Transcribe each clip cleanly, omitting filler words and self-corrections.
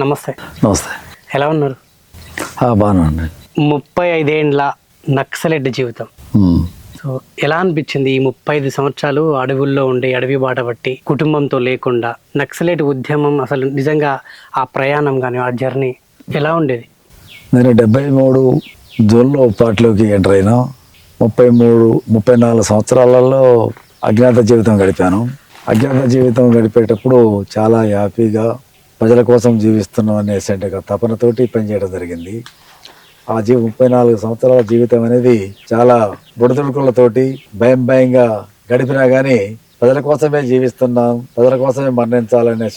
నమస్తే. నమస్తే. ఎలా ఉన్నారు? బాగున్నాండి. 35 ఏండ్ల నక్సలెట్ జీవితం. సో ఎలా అనిపించింది ఈ 35 సంవత్సరాలు అడవుల్లో ఉండి అడవి బాట పట్టి కుటుంబంతో లేకుండా నక్సలెట్ ఉద్యమం అసలు నిజంగా ఆ ప్రయాణం కానీ ఆ జర్నీ ఎలా ఉండేది? నేను 73 జూన్లో పార్టీలోకి ఎంటర్ అయినా. 34 సంవత్సరాలలో అజ్ఞాత జీవితం గడిపాను. అజ్ఞాత జీవితం గడిపేటప్పుడు చాలా హ్యాపీగా ప్రజల కోసం జీవిస్తున్నాం అనేసి తపనతోటి పనిచేయడం జరిగింది. ఆ 34 సంవత్సరాల జీవితం అనేది చాలా బుడదుడుకులతోటి భయంగా గడిపినా కానీ ప్రజల కోసమే జీవిస్తున్నాం, ప్రజల కోసమే మరణించాలనే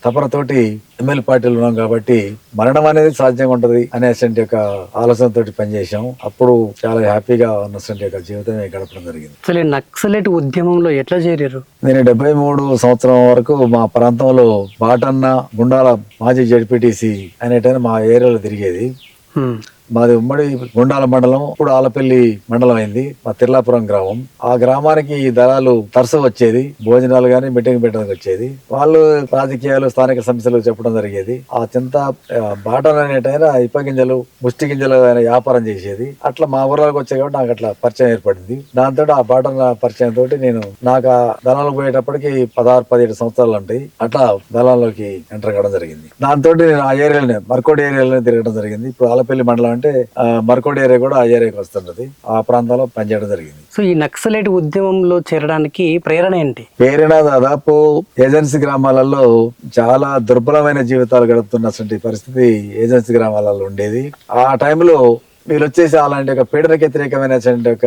తపనతోటి ఎమ్మెల్యే పార్టీలు ఉన్నాం కాబట్టి మరణం అనేది సాధ్యంగా ఉంటది అనేటువంటి ఒక ఆలోచనతోటి పనిచేసాం. అప్పుడు చాలా హ్యాపీగా ఉన్నటువంటి జీవితమే గడపడం జరిగింది. అసలు నక్సలెట్ ఉద్యమంలో ఎట్లా చేరారు? నేను 73 సంవత్సరం వరకు మా ప్రాంతంలో బాటన్న గుండాల మాజీ జడ్పీటీసీ అనేటైనా మా ఏరియాలో తిరిగేది. మాది ఉమ్మడి గుండాల మండలం, ఇప్పుడు ఆలపల్లి మండలం అయింది. మా తిర్లాపురం గ్రామం. ఆ గ్రామానికి ఈ దళాలు తరచు వచ్చేది, భోజనాలు గాని మీటింగ్ పెట్టడానికి వచ్చేది. వాళ్ళు రాజకీయాలు, స్థానిక సమస్యలు చెప్పడం జరిగేది. ఆ చింత బాటన్ అనేటైనా ఇప్ప గింజలు, ముష్టి గింజలు ఆయన వ్యాపారం చేసేది. అట్లా మా ఊర్లోకి వచ్చే కాబట్టి నాకు అట్లా పరిచయం ఏర్పడింది. దాంతో ఆ బాటన్ పరిచయం తోటి నాకు ఆ దళాలకు పోయేటప్పటికి 16-17 సంవత్సరాలు ఉంటాయి. అట్లా దళాల్లోకి ఎంటర్ కావడం జరిగింది. దాంతో నేను ఆ ఏరియాలోనే మర్కోడ్ ఏరియాలోనే తిరగడం జరిగింది. ఇప్పుడు ఆలపల్లి మండలం అంటే మర్కోడ్ ఏరియా కూడా ఆ ఏరియాకి వస్తుంటది. ఆ ప్రాంతంలో పనిచేయడం జరిగింది. సో ఈ నక్సలైట్ ఉద్యమంలో చేరడానికి ప్రేరణ ఏంటి? ప్రేరణ దాదాపు ఏజెన్సీ గ్రామాలలో చాలా దుర్బలమైన జీవితాలు గడుపుతున్నటువంటి పరిస్థితి ఏజెన్సీ గ్రామాలలో ఉండేది. ఆ టైంలో వీళ్ళు వచ్చేసి అలాంటి ఒక పీడనకు వ్యతిరేకమైన ఒక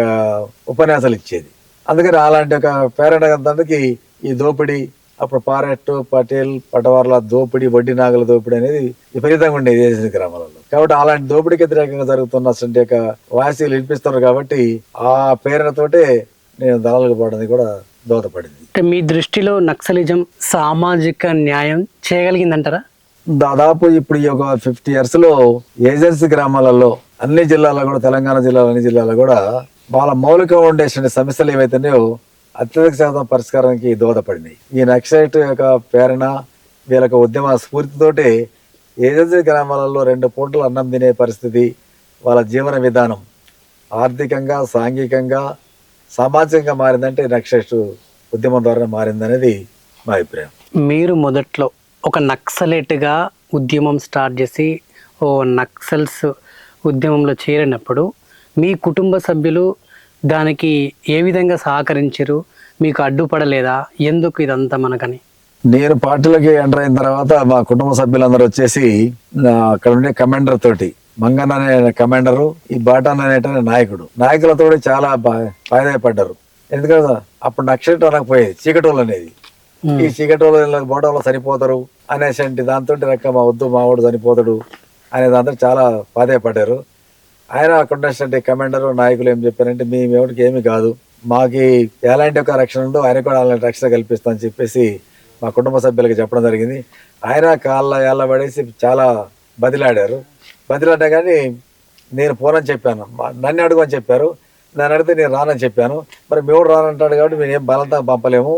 ఉపన్యాసాలు ఇచ్చేది. అందుకని అలాంటి ఒక ప్రేరణకి ఈ దోపిడీ, అప్పుడు పారెట్టు, పటేల్, పటవర్ల దోపిడీ, వడ్డీ నాగల దోపిడీ అనేది విపరీతంగా ఉండేది ఏజెన్సీ గ్రామాలలో. కాబట్టి అలాంటి దోపిడీకి వ్యతిరేకంగా జరుగుతున్నటువంటి యొక్క వాయిసీలు వినిపిస్తున్నారు కాబట్టి ఆ ప్రేరణతోటే నేను దళాలకు పోవడానికి కూడా దోహదపడింది. అంటే మీ దృష్టిలో నక్సలిజం సామాజిక న్యాయం చేయగలిగిందంటారా? దాదాపు ఇప్పుడు ఈ ఒక 50 years లో ఏజెన్సీ గ్రామాలలో అన్ని జిల్లాల్లో కూడా, తెలంగాణ జిల్లాలో అన్ని జిల్లాలో కూడా వాళ్ళ మౌలిక ఉండే సమస్యలు ఏవైతున్నాయో అత్యధిక శాతం పరిష్కారానికి దోహదపడింది. ఈ నక్సలైట్ యొక్క ప్రేరణ, వీళ్ళకి ఉద్యమ స్ఫూర్తితోటి ఏజెన్సీ గ్రామాలలో 2 పూటలు అన్నం తినే పరిస్థితి, వాళ్ళ జీవన విధానం ఆర్థికంగా, సాంఘికంగా, సామాజికంగా మారిందంటే నక్సలైట్ ఉద్యమం ద్వారా మారిందనేది మా అభిప్రాయం. మీరు మొదట్లో ఒక నక్సలైట్గా ఉద్యమం స్టార్ట్ చేసి నక్సల్స్ ఉద్యమంలో చేరినప్పుడు మీ కుటుంబ సభ్యులు దానికి ఏ విధంగా సహకరించారు? మీకు అడ్డుపడలేదా? ఎందుకు ఇదంతా మనకని? నేను పార్టీలోకి ఎంటర్ అయిన తర్వాత మా కుటుంబ సభ్యులందరూ వచ్చేసి అక్కడ ఉండే కమాండర్ తోటి, మంగన్న అనే కమాండరు, ఈ బాటాన్ అనేట నాయకుడు, నాయకులతో చాలా పాయపడ్డారు. ఎందుకంటే అప్పుడు నక్సలైట్ అనకపోయేది చీకటోళ్ళు అనేది. ఈ చీకటోళ్ళు బోటంలో చనిపోతారు అనేసి దాంతో రక్క మా వద్దు, మా వాడు చనిపోతాడు అనే దాంతో చాలా పాదేపడ్డారు. ఆయన అక్కడ కమాండర్ నాయకులు ఏం చెప్పారంటే, మేము ఎవరికి ఏమి కాదు, మాకి ఎలాంటి ఒక రక్షణ ఉందో ఆయన కూడా అలాంటి రక్షణ కల్పిస్తా అని చెప్పేసి మా కుటుంబ సభ్యులకి చెప్పడం జరిగింది. ఆయన కాళ్ళ ఏళ్ళ పడేసి చాలా బదిలాడారు. బదిలాడా కానీ నేను పోనని చెప్పాను. నన్ను అడుగు అని చెప్పారు. నన్ను అడిగితే నేను రానని చెప్పాను. మరి మీ ఊరు రానంటాడు కాబట్టి మేము ఏం బలంతా పంపలేము,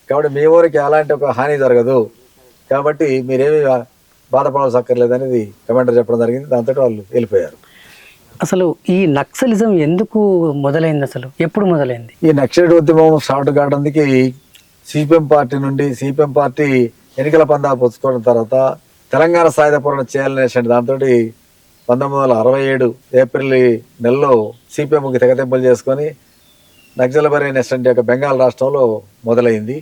కాబట్టి మీ ఊరికి ఎలాంటి ఒక హాని జరగదు, కాబట్టి మీరేమి బాధపడాల్సి అక్కర్లేదు అనేది కమాండర్ చెప్పడం జరిగింది. దాంతో వాళ్ళు వెళ్ళిపోయారు. అసలు ఈ నక్సలిజం ఎందుకు మొదలైంది? అసలు ఎప్పుడు మొదలైంది? ఈ నక్సలైట్ ఉద్యమం స్టార్ట్ కావడానికి సిపిఎం పార్టీ నుండి, సిపిఎం పార్టీ ఎన్నికల పందా పుచ్చుకోవడం తర్వాత తెలంగాణ సాయుధ పోరాటం చేయాలనే దాంతో 1967 ఏప్రిల్ నెలలో సిపిఎంకి తెగతెంపులు చేసుకొని నక్సల్బరీ అనేటువంటి ఒక బెంగాల్ రాష్ట్రంలో మొదలైంది.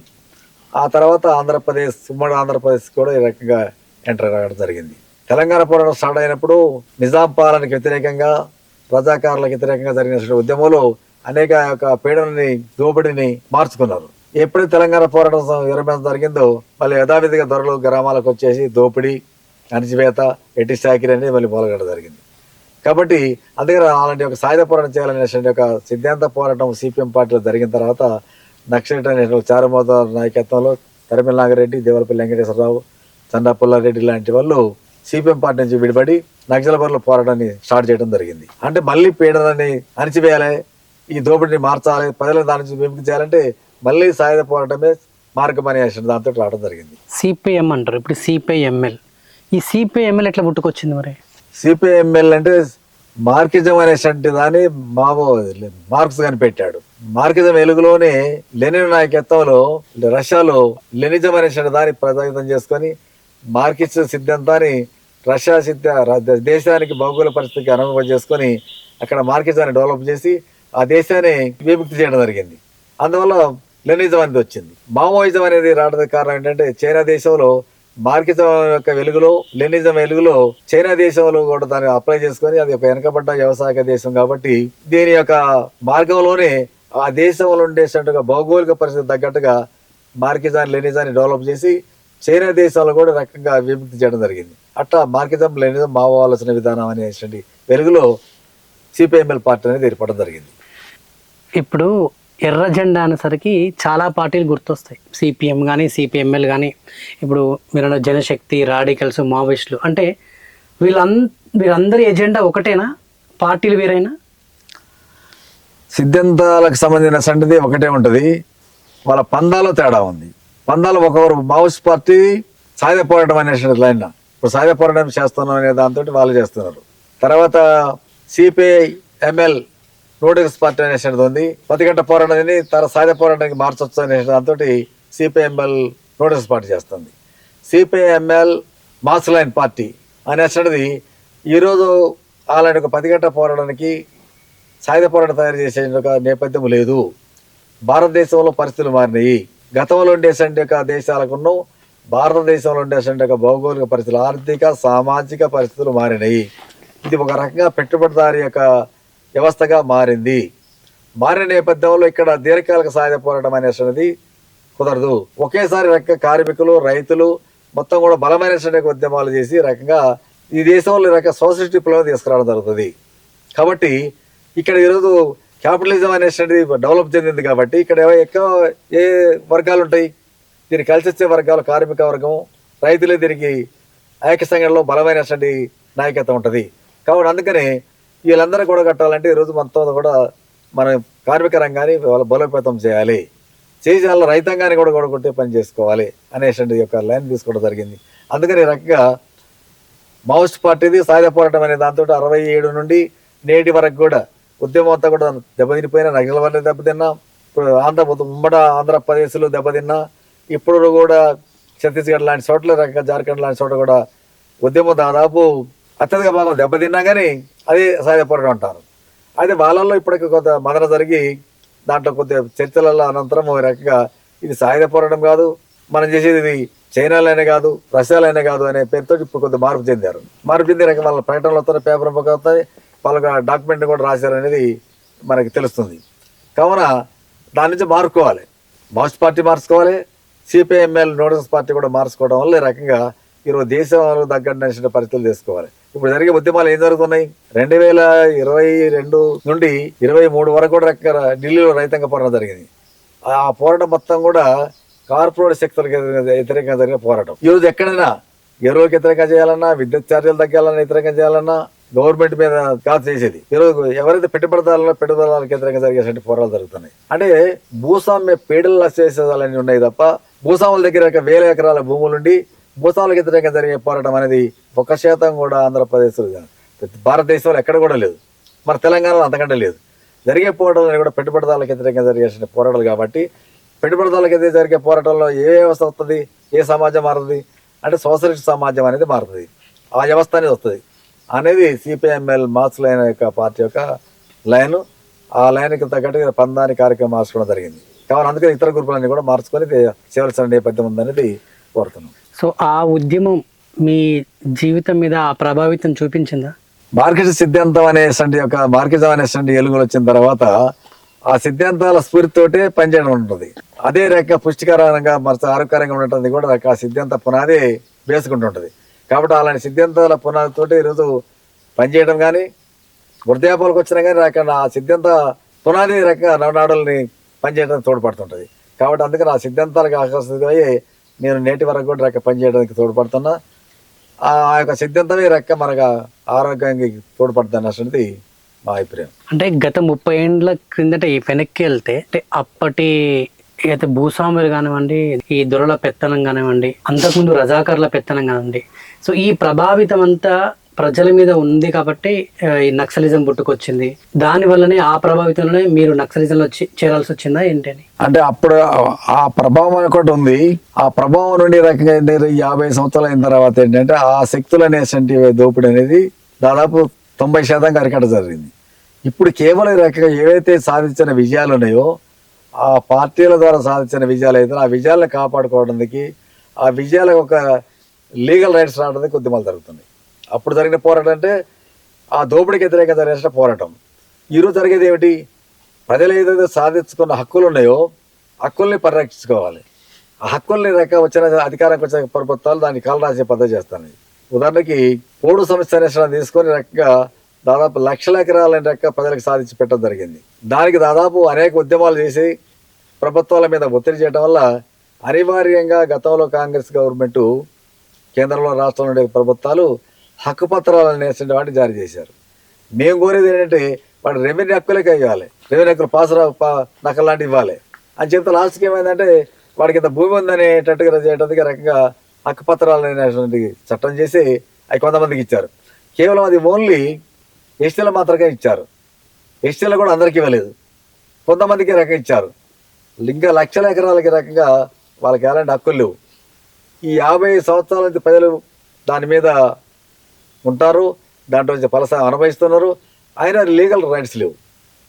ఆ తర్వాత ఆంధ్రప్రదేశ్, ఉమ్మడి ఆంధ్రప్రదేశ్ కూడా ఈ రకంగా ఎంటర్ కావడం జరిగింది. తెలంగాణ పోరాటం స్టార్ట్ అయినప్పుడు నిజాం పాలనకి వ్యతిరేకంగా, రజాకారులకు వ్యతిరేకంగా జరిగిన ఉద్యమంలో అనేక యొక్క పీడనని, దోపిడిని మార్చుకున్నారు. ఎప్పుడైతే తెలంగాణ పోరాటం విరమణ జరిగిందో మళ్ళీ యథావిధిగా దొరలు గ్రామాలకు వచ్చేసి దోపిడీ, అణిచివేత, ఎట్టి చాకిరి అనేది మళ్ళీ మొదలుగడం జరిగింది. కాబట్టి అందుకని అలాంటి ఒక సాయుధ పోరాటం చేయాలనే ఒక సిద్ధాంత పోరాటం సిపిఎం పార్టీలో జరిగిన తర్వాత నక్సలైట్ అనే చారుమోద నాయకత్వంలో తరిమిల నాగిరెడ్డి, దేవరపల్లి వెంకటేశ్వరరావు, చందా పుల్లారెడ్డి లాంటి వాళ్ళు సిపిఎం పార్టీ నుంచి విడిపడి నక్సల్బరీలో పోరాటాన్ని స్టార్ట్ చేయడం జరిగింది. అంటే మళ్ళీ పీడనని అణిచివేయాలి, ఈ దోపిడిని మార్చాలి, ప్రజలను దాని నుంచి విముక్తి చేయాలంటే మళ్ళీ సాయుధ పోరాటమే మార్గం అనే దాంతో రావడం జరిగింది. సిపిఎం అంటారు, ఇప్పుడు సిపిఐఎంఎల్. ఈ సిపిఐఎంఎల్ ఎట్లా పుట్టుకొచ్చింది మరి? సిపిఐఎంఎల్ అంటే మార్కిజం అనేటువంటి దాన్ని మార్క్స్ కనిపెట్టాడు. మార్కిజం వెలుగులోనే లెనిన్ నాయకత్వంలో రష్యాలో లెనిజం అనేటువంటి దాన్ని ప్రభావితం చేసుకొని మార్కిస్ట్ సిద్ధాంతాన్ని రష్యా దేశానికి భౌగోళిక పరిస్థితికి అనుభవం చేసుకొని అక్కడ మార్కిజాన్ని డెవలప్ చేసి ఆ దేశాన్ని విముక్తి చేయడం జరిగింది. అందువల్ల లెనిజం అనేది వచ్చింది. మావోయిజం అనేది రావడానికి కారణం ఏంటంటే చైనా దేశంలో మార్కిజం యొక్క వెలుగులో లెనిజం వెలుగులో చైనా దేశంలో కూడా దాన్ని అప్లై చేసుకొని అది ఒక వెనకబడ్డ వ్యవసాయ దేశం కాబట్టి దీని యొక్క మార్గంలోనే ఆ దేశంలో ఉండేటట్టుగా భౌగోళిక పరిస్థితి తగ్గట్టుగా మార్కిజాన్ని లెనిజాన్ని డెవలప్ చేసి చైనా దేశాల్లో కూడా రకంగా విముక్తి చేయడం జరిగింది. అట్లా మార్కిజం లెనిజం మావోవాల్సిన విధానం అనేటువంటి వెలుగులో సిపిఐఎంఎల్ పార్టీ అనేది ఏర్పడడం జరిగింది. ఇప్పుడు ఎర్ర జెండా అనేసరికి చాలా పార్టీలు గుర్తొస్తాయి, సిపిఎం కానీ సిపిఎంఎల్ కానీ. ఇప్పుడు మీరు జనశక్తి, రాడికల్స్, మావోయిస్టులు అంటే వీళ్ళందరి ఎజెండా ఒకటేనా? పార్టీలు వేరైనా? సిద్ధాంతాలకు సంబంధించిన సంగతి ఒకటే ఉంటుంది, వాళ్ళ పందాలో తేడా ఉంది. పందాలు ఒకరు మావోయిస్ట్ పార్టీ సాయుధ పోరాటం అనేటువంటి లైన్, ఇప్పుడు సాయుధ పోరాటం చేస్తున్నాం అనే దాంతో వాళ్ళు చేస్తున్నారు. తర్వాత సిపిఐఎంఎల్ నోటికస్ పార్టీ అనేటువంటిది ఉంది, ప్రతిఘట పోరాటాన్ని తన సాయుధ పోరాటానికి మార్చొచ్చు అనే దాంతో సిపిఐఎంఎల్ నోటికస్ పార్టీ చేస్తుంది. సిపిఐఎంఎల్ మాస్ లైన్ పార్టీ అనేటువంటిది ఈరోజు అలాంటి ఒక ప్రతిఘట పోరాటానికి సాయుధ పోరాటం తయారు చేసే ఒక నేపథ్యం లేదు. భారతదేశంలో పరిస్థితులు మారినాయి. గతంలో ఉండేటువంటి యొక్క దేశాలకున్న భారతదేశంలో ఉండేటువంటి యొక్క భౌగోళిక పరిస్థితులు, ఆర్థిక సామాజిక పరిస్థితులు మారినాయి. ఇది ఒక రకంగా పెట్టుబడిదారి యొక్క వ్యవస్థగా మారింది. మారిన నేపథ్యంలో ఇక్కడ దీర్ఘకాలిక సాయుధ పోరాటం అనేటువంటిది కుదరదు. ఒకేసారి రకంగా కార్మికులు, రైతులు మొత్తం కూడా బలమైన ఉద్యమాలు చేసి రకంగా ఈ దేశంలో రక సోషలిస్ట్ విప్లవం తీసుకురావడం జరుగుతుంది. కాబట్టి ఇక్కడ ఈరోజు క్యాపిటలిజం అనేటువంటిది డెవలప్ చెందింది కాబట్టి ఇక్కడ ఎక్కువ ఏ వర్గాలు ఉంటాయి? దీన్ని కలిసి వచ్చే వర్గాలు కార్మిక వర్గం, రైతులే దీనికి ఐక్య సంఘంలో బలమైనటువంటి నాయకత్వం ఉంటుంది. కాబట్టి అందుకని వీళ్ళందరూ కూడా కట్టాలంటే ఈరోజు మొత్తం కూడా మన కార్మిక రంగాన్ని బలోపేతం చేయాలి, చేసి వాళ్ళ రైతాంగాన్ని కూడా కొట్టే పని చేసుకోవాలి అనేటువంటి యొక్క లైన్ తీసుకోవడం జరిగింది. అందుకని ఈ రకంగా మావోయిస్ట్ పార్టీది సాయుధ పోరాటం అనే దాంతో 67 నుండి నేటి వరకు కూడా ఉద్యమం అంతా కూడా దెబ్బతినిపోయినా, నగల వల్ల దెబ్బతిన్నా, ఇప్పుడు ఉమ్మడి ఆంధ్రప్రదేశ్లో దెబ్బతిన్నా, ఇప్పుడు కూడా ఛత్తీస్గఢ్ లాంటి చోట్ల రకంగా జార్ఖండ్ లాంటి చోట కూడా ఉద్యమం దాదాపు అత్యధిక భాగం దెబ్బతిన్నా కానీ అదే సాయుధ పోరాటం అంటారు. అయితే వాళ్ళల్లో ఇప్పటికి కొంత మదన జరిగి దాంట్లో కొద్దిగా చర్చల అనంతరం ఒక రకంగా ఇది సాయుధ పోరాటం కాదు, మనం చేసేది ఇది చైనాలైనా కాదు, రష్యాలైనా కాదు అనే పేరుతో ఇప్పుడు కొంత మార్పు చెందారు. మార్పు చెంది రకం వాళ్ళ ప్రకటనలు వస్తాయి, పేపర్ వస్తాయి, వాళ్ళకి డాక్యుమెంట్ కూడా రాశారు అనేది మనకి తెలుస్తుంది. కావున దాని నుంచి మార్చుకోవాలి, మావోయిస్ట్ పార్టీ మార్చుకోవాలి, సిపిఐఎంఎల్ నోటికస్ పార్టీ కూడా మార్చుకోవడం వల్ల ఈ రకంగా ఈరోజు దేశంలో తగ్గట్టు పరిస్థితులు తీసుకోవాలి. ఇప్పుడు జరిగే ఉద్యమాలు ఏం జరుగుతున్నాయి? 2022 నుండి 23 వరకు కూడా రకంగా ఢిల్లీలో రైతాంగ పోరాటం జరిగింది. ఆ పోరాటం మొత్తం కూడా కార్పొరేట్ శక్తులకు వ్యతిరేకంగా జరిగిన పోరాటం. ఈరోజు ఎక్కడైనా ఎరువులకు వ్యతిరేకంగా చేయాలన్నా, విద్యుత్ ఛార్జీలు తగ్గాలన్నా, వ్యతిరేకంగా చేయాలన్నా గవర్నమెంట్ మీద కాదు చేసేది. ఈరోజు ఎవరైతే పెట్టుబడిదారులకు వ్యతిరేకంగా జరిగేటువంటి పోరాటాలు జరుగుతున్నాయి. అంటే భూస్వామ్య పీడలు చేసేదాలని ఉన్నాయి తప్ప భూస్వాముల దగ్గర వేల ఎకరాల భూములుండి భూస్వాములకు వ్యతిరేకంగా జరిగే పోరాటం అనేది 1% కూడా ఆంధ్రప్రదేశ్ భారతదేశంలో ఎక్కడ కూడా లేదు, మరి తెలంగాణలో అంతకంటే లేదు. జరిగే పోరాటాలు కూడా పెట్టుబడిదారులకు వ్యతిరేకంగా జరిగే పోరాటాలు కాబట్టి పెట్టుబడిదారులకు ఎదురు జరిగే పోరాటంలో ఏ వ్యవస్థ వస్తుంది, ఏ సమాజం మారుతుంది అంటే సోషలిస్ట్ సమాజం అనేది మారుతుంది, ఆ వ్యవస్థ అనేది వస్తుంది అనేది సిపిఐఎంఎల్ మార్క్స్ లైన్ యొక్క పార్టీ యొక్క లైన్. ఆ లైన్కి తగ్గట్టుగా పందాని కార్యక్రమం మార్చుకోవడం జరిగింది. కాబట్టి అందుకని ఇతర గ్రూపులన్నీ కూడా మార్చుకొని చేయవలసిన నేపథ్యం ఉందనేది కోరుతున్నాం. సో ఆ ఉద్యమం మీ జీవితం మీద ఆ ప్రభావితం చూపించిందా? మార్కెట్ సిద్ధాంతం అనేటువంటి యొక్క మార్కెటిజం అనేటువంటి ఎలుగులు వచ్చిన తర్వాత ఆ సిద్ధాంతాల స్ఫూర్తితోటే పనిచేయడం ఉంటుంది. అదే రక పుష్టికరంగా మరి ఆరోగ్యకరంగా ఉంటుంది కూడా ఆ సిద్ధాంత పునాది వేసుకుంటుంటుంది. కాబట్టి అలాంటి సిద్ధాంతాల పునాదితోటి ఈరోజు పనిచేయడం కానీ వృద్ధాపాలకు వచ్చినా కానీ రకం ఆ సిద్ధాంత పునాది రకంగా నవనాడుల్ని పనిచేయడానికి తోడ్పడుతుంటుంది. కాబట్టి అందుకని ఆ సిద్ధాంతాలకు ఆకర్షితమయ్యి నేను నేటి వరకు కూడా రక పనిచేయడానికి తోడ్పడుతున్నా. ఆ యొక్క సిద్ధాంతమే రక్క మనకు ఆరోగ్యానికి తోడ్పడుతుంది అన్నది మా అభిప్రాయం. అంటే గత 30 ఏండ్ల క్రిందట ఈ వెనక్కి వెళ్తే అంటే అప్పటి అయితే భూస్వాములు కానివ్వండి, ఈ దొరల పెత్తనం కానివ్వండి, అంతకుముందు రజాకర్ల పెత్తనం కానివ్వండి, సో ఈ ప్రభావితం అంతా ప్రజల మీద ఉంది కాబట్టి ఈ నక్సలిజం పుట్టుకొచ్చింది. దాని వల్లనే ఆ ప్రభావితంలోనే మీరు నక్సలిజంలో చేరాల్సి వచ్చిందా ఏంటని? అంటే అప్పుడు ఆ ప్రభావం ఒకటి ఉంది. ఆ ప్రభావం నుండి రకంగా 50 సంవత్సరాలు అయిన తర్వాత ఏంటంటే ఆ శక్తులు అనేటువంటి దోపిడీ అనేది దాదాపు 90% అరికట్ట జరిగింది. ఇప్పుడు కేవలం ఈ రకంగా ఏవైతే సాధించిన విజయాలు ఉన్నాయో ఆ పార్టీల ద్వారా సాధించిన విజయాలు అయితే ఆ విజయాలను కాపాడుకోవడానికి, ఆ విజయాలకు ఒక లీగల్ రైట్స్ రావడానికి ఉద్యమాలు జరుగుతున్నాయి. అప్పుడు జరిగిన పోరాటం అంటే ఆ దోపిడీకి వ్యతిరేకంగా జరిగిన పోరాటం. ఈరోజు జరిగేది ఏమిటి? ప్రజలు ఏదైతే సాధించుకున్న హక్కులు ఉన్నాయో హక్కుల్ని పరిరక్షించుకోవాలి. ఆ హక్కుల్ని వచ్చిన అధికారానికి వచ్చిన ప్రభుత్వాలు దాన్ని కాలు రాసే పద్ధతి చేస్తాను. ఉదాహరణకి పోడు సమస్య అనేసి తీసుకొని రకంగా దాదాపు లక్షల ఎకరాలని ప్రజలకు సాధించి పెట్టడం జరిగింది. దానికి దాదాపు అనేక ఉద్యమాలు చేసి ప్రభుత్వాల మీద ఒత్తిడి చేయడం వల్ల అనివార్యంగా గతంలో కాంగ్రెస్ గవర్నమెంట్, కేంద్రంలో రాష్ట్రంలో ఉండే ప్రభుత్వాలు హక్కుపత్రాలు అనేటువంటి వాటిని జారీ చేశారు. మేము కోరేది ఏంటంటే వాడు రెవెన్యూ హక్కులకే ఇవ్వాలి, రెవెన్యూ హక్కులు నకలు లాంటివి ఇవ్వాలి అని చెప్తే లాస్ట్కి ఏమైందంటే వాడికి ఇంత భూమి ఉందనేటట్టుగా చేయడానికి రకంగా హక్కుపత్రాలు అనేటువంటి చట్టం చేసి అవి కొంతమందికి ఇచ్చారు. కేవలం అది ఓన్లీ ఎస్టీలు మాత్రమే ఇచ్చారు. ఎస్టీలు కూడా అందరికీ ఇవ్వలేదు, కొంతమందికి రకంగా ఇచ్చారు. ఇంకా లక్షల ఎకరాలకి రకంగా వాళ్ళకి ఎలాంటి హక్కులు లేవు. ఈ 50 సంవత్సరాల నుంచి ప్రజలు దాని మీద ఉంటారు, దాంట్లో నుంచి ఫలసాయం అనుభవిస్తున్నారు. అయినా లీగల్ రైట్స్ లేవు.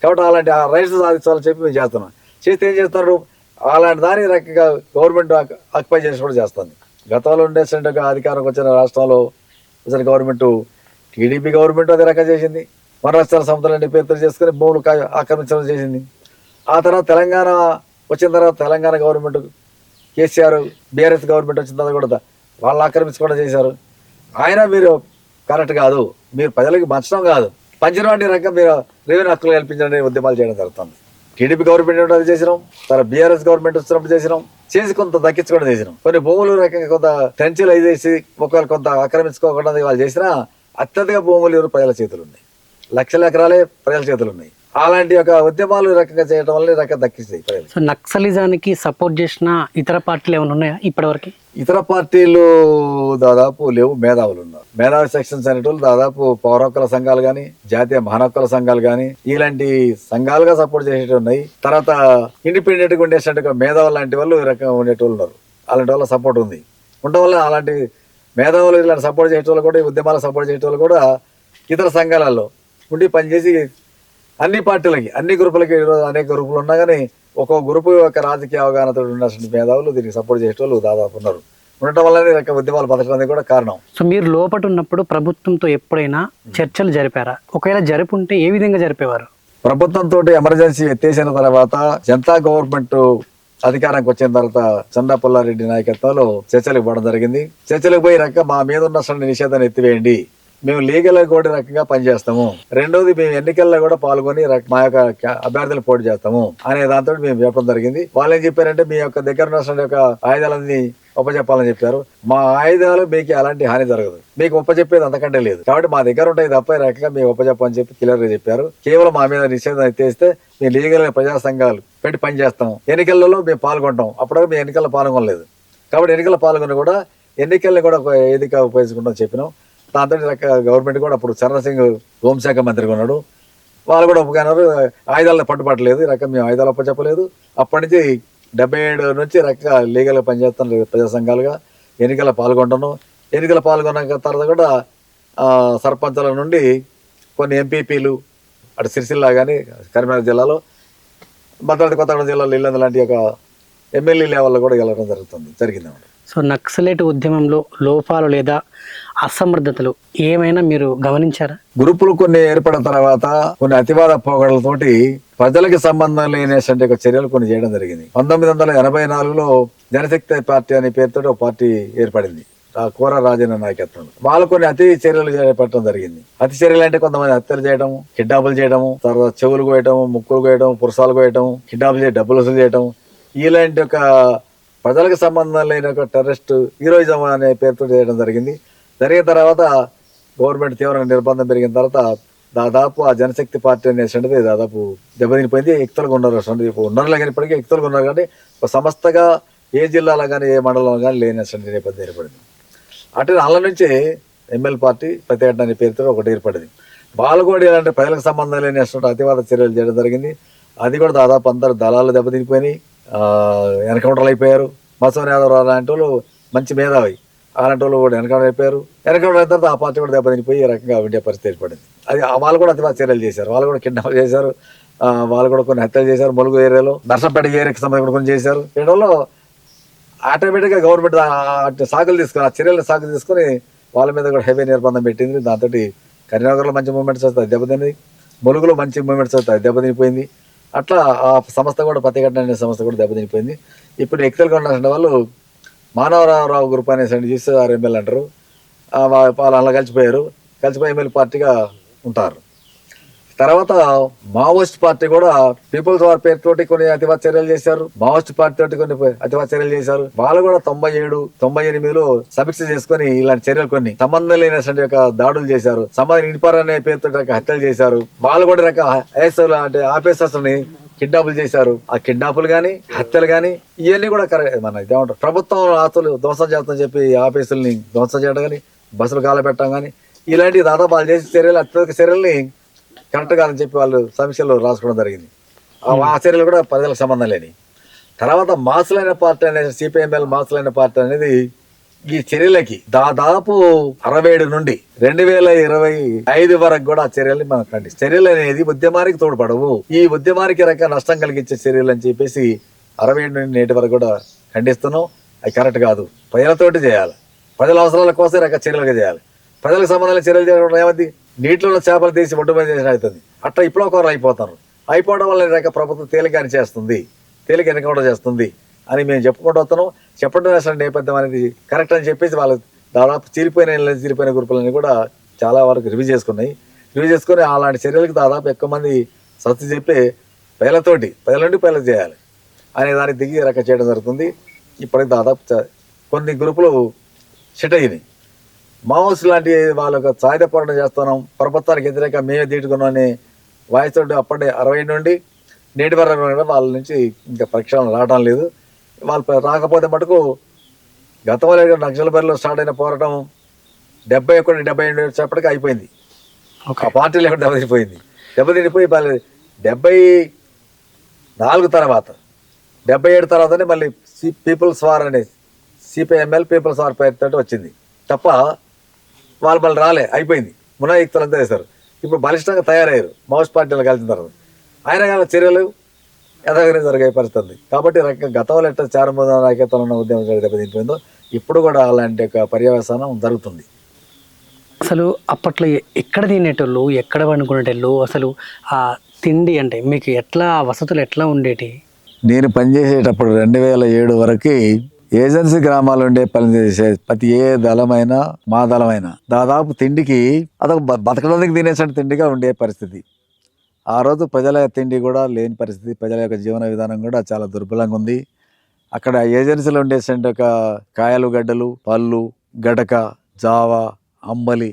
కాబట్టి అలాంటి ఆ రైట్స్ సాధించాలని చెప్పి మేము చేస్తున్నాం. చేస్తే ఏం చేస్తున్నారు? అలాంటి దాని రకంగా గవర్నమెంట్ ఆక్యుపై చేసి కూడా చేస్తుంది. గతంలో ఉండేటువంటి అధికారంకి వచ్చిన రాష్ట్రంలో వచ్చిన గవర్నమెంట్, టీడీపీ గవర్నమెంట్ అదే రకంగా చేసింది. వనరాష్ట్రాల సముద్రాన్ని పేరుతో చేసుకుని భూములు ఆక్రమించడం చేసింది. ఆ తర్వాత తెలంగాణ వచ్చిన తర్వాత Telangana government, KCR BRS government వచ్చిన తర్వాత కూడా వాళ్ళు ఆక్రమించుకోవడం చేశారు. ఆయన మీరు కరెక్ట్ కాదు, మీరు ప్రజలకు పంచడం కాదు, పంచడం అంటే రకంగా మీరు రెవెన్యూ హక్కులు కల్పించండి ఉద్యమాలు చేయడం జరుగుతుంది. టీడీపీ గవర్నమెంట్ అది చేసినాం, తర్వాత బీఆర్ఎస్ గవర్నమెంట్ వచ్చినప్పుడు చేసి కొంత దక్కించుకోవడం చేసినాం. కొన్ని భూములు రకంగా కొంత టెన్షన్లు అయ్యేసి ఒకవేళ కొంత ఆక్రమించుకోకుండా వాళ్ళు చేసినా అత్యధిక భూములు ప్రజల చేతులు ఉన్నాయి, లక్షల ఎకరాలే ప్రజల చేతులు ఉన్నాయి. అలాంటి ఒక ఉద్యమాలు రకంగా చేయడం వల్ల రకంగా దక్కిస్తాయి ప్రజలు. సో నక్సలిజానికి సపోర్ట్ చేసిన ఇతర పార్టీలు ఏమైనా ఉన్నాయా ఇప్పటివరకు? ఇతర పార్టీలు దాదాపు లేవు. మేధావులు ఉన్నారు. మేధావి సెక్షన్స్ అనేటోళ్ళు దాదాపు పౌర హక్కుల సంఘాలు కానీ, జాతీయ మానవ సంఘాలు కానీ ఇలాంటి సంఘాలుగా సపోర్ట్ చేసేవి ఉన్నాయి. తర్వాత ఇండిపెండెంట్ గా ఉండేటట్టుగా మేధావులు లాంటి వాళ్ళు ఈ రకంగా ఉండేటోళ్ళు ఉన్నారు. అలాంటి వాళ్ళ సపోర్ట్ ఉంది. ఉండడం వల్ల అలాంటి మేధావులు ఇలాంటి సపోర్ట్ చేసేటోళ్ళు కూడా, ఉద్యమాలు సపోర్ట్ చేసేటోళ్ళు కూడా ఇతర సంఘాలలో ఉండి పనిచేసి అన్ని పార్టీలకి, అన్ని గ్రూపులకి, ఈరోజు అనేక గ్రూపులు ఉన్నా కానీ ఒక్కొక్క గ్రూపు యొక్క రాజకీయ అవగాహనతో ఉన్నటువంటి మేధావులు దీనికి సపోర్ట్ చేసేటోళ్ళు దాదాపు ఉన్నారు. ఉండటం వల్లనే రకం ఉద్యమాలు బతకడానికి కూడా కారణం. సో మీరు లోపట ఉన్నప్పుడు ప్రభుత్వంతో ఎప్పుడైనా చర్చలు జరిపారా? ఒకవేళ జరుపుంటే ఏ విధంగా జరిపేవారు? ప్రభుత్వంతో ఎమర్జెన్సీ ఎత్తేసిన తర్వాత జనతా గవర్నమెంట్ అధికారానికి వచ్చిన తర్వాత చందా పుల్లారెడ్డి నాయకత్వంలో చర్చలకు పోవడం జరిగింది. చర్చలకు పోయి రకంగా మా మీద ఉన్న నిషేధాన్ని ఎత్తివేయండి, మేము లీగల్ కూడా రకంగా పనిచేస్తాము, రెండోది మేము ఎన్నికల్లో కూడా పాల్గొని మా యొక్క అభ్యర్థులు పోటీ చేస్తాము అనే దాంతో మేము చెప్పడం జరిగింది. వాళ్ళు ఏం చెప్పారంటే మీ యొక్క దగ్గర ఉన్న యొక్క ఆయుధాలన్నీ ఒప్పచెప్పాలని చెప్పారు. మా ఆయుధాలు మీకు ఎలాంటి హాని జరగదు, మీకు ఒప్పచెప్పేది అంతకంటే లేదు, కాబట్టి మా దగ్గర ఉంటాయి తప్ప రకంగా మేము ఒప్పచెప్పని చెప్పి క్లియర్ గా చెప్పారు. కేవలం మా మీద నిషేధం ఎత్తేస్తే మేము లీగల్ ప్రజా సంఘాలు పెట్టి పనిచేస్తాం, ఎన్నికలలో మేము పాల్గొంటాం. అప్పటివరకు మేము ఎన్నికల్లో పాల్గొనలేదు, కాబట్టి ఎన్నికల్లో పాల్గొని కూడా ఎన్నికల్ని కూడా ఒక వేదిక ఉపయోగించుకుంటాం చెప్పినాం. దాంతో గవర్నమెంట్ కూడా అప్పుడు చరణ్ సింగ్ హోంశాఖ మంత్రిగా ఉన్నాడు, వాళ్ళు కూడా ఒప్పుకున్నారు. ఆయుధాలను పట్టుబట్టలేదు, ఈ రకం మేము ఆయుధాలు ఒప్పచెప్పలేదు. అప్పటి నుంచి 77 నుంచి రకంగా లీగల్గా పనిచేస్తాం ప్రజా సంఘాలుగా. ఎన్నికల్లో పాల్గొంటాను. ఎన్నికలు పాల్గొన్న తర్వాత కూడా సర్పంచుల నుండి కొన్ని ఎంపీపీలు అటు సిరిసిల్ల కానీ కరీంనగర్ జిల్లాలో, భద్రాద్రి కొత్తగూడెం జిల్లాలో ఇల్లందు లాంటి ఒక ఎమ్మెల్యే లెవెల్లో కూడా వెళ్ళడం జరిగింది. సో నక్సలైట్ ఉద్యమంలో లోపాలు లేదా అసమర్థతలు ఏమైనా మీరు గమనించారా? గ్రూపులు కొన్ని ఏర్పడిన తర్వాత కొన్ని అతివాద పోగడలతోటి ప్రజలకు సంబంధం లేనటువంటి చర్యలు కొన్ని చేయడం జరిగింది. 1984లో జనశక్తి పార్టీ అనే పేరుతో ఒక పార్టీ ఏర్పడింది కోర రాజన్న నాయకత్వంలో. వాళ్ళు కొన్ని అతి చర్యలు చేపట్టడం జరిగింది. అతి చర్యలు అంటే కొంతమంది హత్యలు చేయడం, కిడ్నాపులు చేయడము, తర్వాత చెవులు కోయటం, ముక్కులు కోయటం, పురుషాలు కోయటం, కిడ్నాపులు చేసి డబ్బులు వసూలు చేయటం, ఇలాంటి ఒక ప్రజలకు సంబంధం లేని ఒక టెర్రరిస్ట్ హీరోయిజం అనే పేరుతో చేయడం జరిగింది. జరిగిన తర్వాత గవర్నమెంట్ తీవ్రంగా నిర్బంధం పెరిగిన తర్వాత దాదాపు ఆ జనశక్తి పార్టీ అనేటువంటిది దాదాపు దెబ్బతినిపోయింది. ఎక్తులుగా ఉన్నారు, ఉన్నారులే కానీ ఇప్పటికీ ఎక్తులుగా ఉన్నారు. కానీ ఒక సంస్థగా ఏ జిల్లాలో కానీ ఏ మండలంలో కానీ లేనటువంటి నేపథ్యం ఏర్పడింది. అటు వాళ్ళ నుంచి ఎమ్మెల్యే పార్టీ ప్రతిఘటన అనే పేరుతో ఒకటి ఏర్పడింది. వాళ్ళు కూడా ఇలాంటి ప్రజలకు సంబంధం లేనటువంటి అతివాద చర్యలు చేయడం జరిగింది. అది కూడా దాదాపు అందరు దళాలు దెబ్బతినిపోయినాయి, ఎన్కౌంటర్లు అయిపోయారు. బసవన్ యాదవరావు లాంటి వాళ్ళు మంచి మేధావి, అలాంటి వాళ్ళు కూడా ఎన్కౌంటర్ అయిపోయారు. ఎన్కౌంటర్ అయిన తర్వాత ఆ పార్టీ కూడా దెబ్బతినిపోయి ఈ రకంగా ఉండే పరిస్థితి ఏర్పడింది. అది వాళ్ళు కూడా అతివాద చర్యలు చేశారు, వాళ్ళు కూడా కిడ్నాప్ చేశారు, వాళ్ళు కూడా కొన్ని హత్యలు చేశారు. ములుగు ఏరియాలో నర్సంపేట ఏరియాకి సంబంధించి కొన్ని చేశారు. చేయడంలో ఆటోమేటిక్గా గవర్నమెంట్ సాకులు తీసుకుని, ఆ చర్యలు సాకులు తీసుకుని వాళ్ళ మీద కూడా హెవీ నిర్బంధం పెట్టింది. దాంతో కరీంనగర్లో మంచి మూమెంట్స్ వస్తాయి, దెబ్బతిన్నది. ములుగులో మంచి మూమెంట్స్ వస్తాయి, దెబ్బతినిపోయింది. అట్లా ఆ సంస్థ కూడా ప్రతిఘటన అనే సంస్థ కూడా దెబ్బతినిపోయింది. ఇప్పుడు ఎక్తలుగా ఉన్న వాళ్ళు మానవరావు గ్రూప్ అనేసి చూస్తే RML అంటారు, వాళ్ళు అలా కలిసిపోయారు. కలిసిపోయి ఎమ్మెల్యే పార్టీగా ఉంటారు. తర్వాత మావోయిస్ట్ పార్టీ కూడా పీపుల్స్ వార్ పేరుతోటి కొన్ని అతివాద చర్యలు చేశారు. మావోయిస్ట్ పార్టీ తోటి కొన్ని అతివాద చర్యలు చేశారు. వాళ్ళు కూడా 97, 98లో సమీక్ష చేసుకుని ఇలాంటి చర్యలు కొన్ని సంబంధం లేనటువంటి యొక్క దాడులు చేశారు. సంబంధం ఇన్పార్ అనే పేరుతో హత్యలు చేశారు. వాళ్ళు కూడా ఐఎస్ఐలు అంటే ఆఫీసర్స్ ని కిడ్నాపులు చేశారు. ఆ కిడ్నాపులు గానీ హత్యలు గానీ ఇవన్నీ కూడా మన ఇదేమంటారు, ప్రభుత్వం ఆస్తులు ధ్వంసం చేస్తామని చెప్పి ఆఫీసుల్ని ధ్వంసం చేయడం కానీ, బస్సులు కాలబెట్టడం కానీ, ఇలాంటి దాదాపు వాళ్ళు చేసే చర్యలు అత్యధిక చర్యల్ని కరెక్ట్ కాదని చెప్పి వాళ్ళు సమీక్షలో రాసుకోవడం జరిగింది. ఆ చర్యలు కూడా ప్రజలకు సంబంధం లేని. తర్వాత మాసులైన పార్టీ అనేది CPIML మాసులైన పార్టీ అనేది ఈ చర్యలకి దాదాపు 67 నుండి 2025 వరకు కూడా ఆ చర్యల్ని మనం ఖండిస్తాం. చర్యలు అనేది ఉద్యమానికి తోడ్పడవు, ఈ ఉద్యమానికి రక నష్టం కలిగించే చర్యలు అని చెప్పేసి 67 నుండి నేటి వరకు కూడా ఖండిస్తున్నాం. అది కరెక్ట్ కాదు. ప్రజలతోటి చేయాలి, ప్రజల అవసరాల కోసం రక చర్యలుగా చేయాలి. ప్రజలకు సంబంధాలు చర్యలు చేయడం ఏమది, నీటిలో ఉన్న చేపలు తీసి ఒడ్డు మీద చేసిన అవుతుంది. అట్లా ఇప్పుడు ఒకరు అయిపోవడం వల్ల రక ప్రభుత్వం తేలికని చేస్తుంది, తేలిక ఎన్కౌంటర్ చేస్తుంది అని మేము చెప్పుకుంటూ వస్తున్నాం. చెప్పడం అసలు నేపథ్యం అనేది కరెక్ట్ అని చెప్పేసి వాళ్ళు దాదాపు చీలిపోయిన గ్రూపులని కూడా చాలా వరకు రివ్యూ చేసుకుని అలాంటి చర్యలకు దాదాపు ఎక్కువ మంది సత్తు చెప్పి ప్రజల నుండి ప్రజలకు చేయాలి అనే దానికి దిగి రక చేయడం జరుగుతుంది. ఇప్పటికి దాదాపు కొన్ని గ్రూపులు సెట్ అయ్యినాయి. మావోస్ లాంటి వాళ్ళకు సాయుధ పోరాటం చేస్తున్నాం, ప్రభుత్వానికి వ్యతిరేకంగా మేమే తీటుకున్నాం అనే వాయిస్ తోటి అప్పటి 60 నుండి నేటి వరకు వాళ్ళ నుంచి ఇంకా ప్రక్షాళన రావడం లేదు. వాళ్ళు రాకపోతే మటుకు గతంలో నక్సల్బరిలో స్టార్ట్ అయిన పోరాటం 71, 72 వచ్చేప్పటికి అయిపోయింది. ఆ పార్టీ లేకుండా దెబ్బతినిపోయి 74 తర్వాత 77 తర్వాతనే మళ్ళీ పీపుల్స్ వార్ అనే CPIML పీపుల్స్ వార్ పేరుతో వచ్చింది తప్ప వాళ్ళు మళ్ళీ రాలే, అయిపోయింది. మునాయుక్తులంతా చేశారు. ఇప్పుడు బలిష్టంగా తయారయ్యారు మావోయిస్ట్ పార్టీలు కలిసిన తర్వాత. ఆయన కానీ చర్యలు యథావిధిగా జరిగే పరిస్థితి. కాబట్టి గతంలో ఎట్లా చారుమూల నాయకత్వంలో ఉన్న ఉద్యమం దెబ్బతినిపోయిందో ఇప్పుడు కూడా అలాంటి ఒక పర్యవసానం జరుగుతుంది. అసలు అప్పట్లో ఎక్కడ తినేటోళ్ళు, ఎక్కడ వండుకునేటోళ్ళు, అసలు ఆ తిండి అంటే మీకు ఎట్లా వసతులు ఎట్లా ఉండేటి? నేను పనిచేసేటప్పుడు 2007 వరకు ఏజెన్సీ గ్రామాలు ఉండే పనిచేసే ప్రతి ఏ దళమైనా మా దళమైనా దాదాపు తిండికి అదొక బతకడానికి తినేసే తిండిగా ఉండే పరిస్థితి. ఆ రోజు ప్రజల తిండి కూడా లేని పరిస్థితి, ప్రజల యొక్క జీవన విధానం కూడా చాలా దుర్బలంగా ఉంది. అక్కడ ఏజెన్సీలో ఉండేసంటే ఒక కాయలు, గడ్డలు, పళ్ళు, గడక, జావ, అంబలి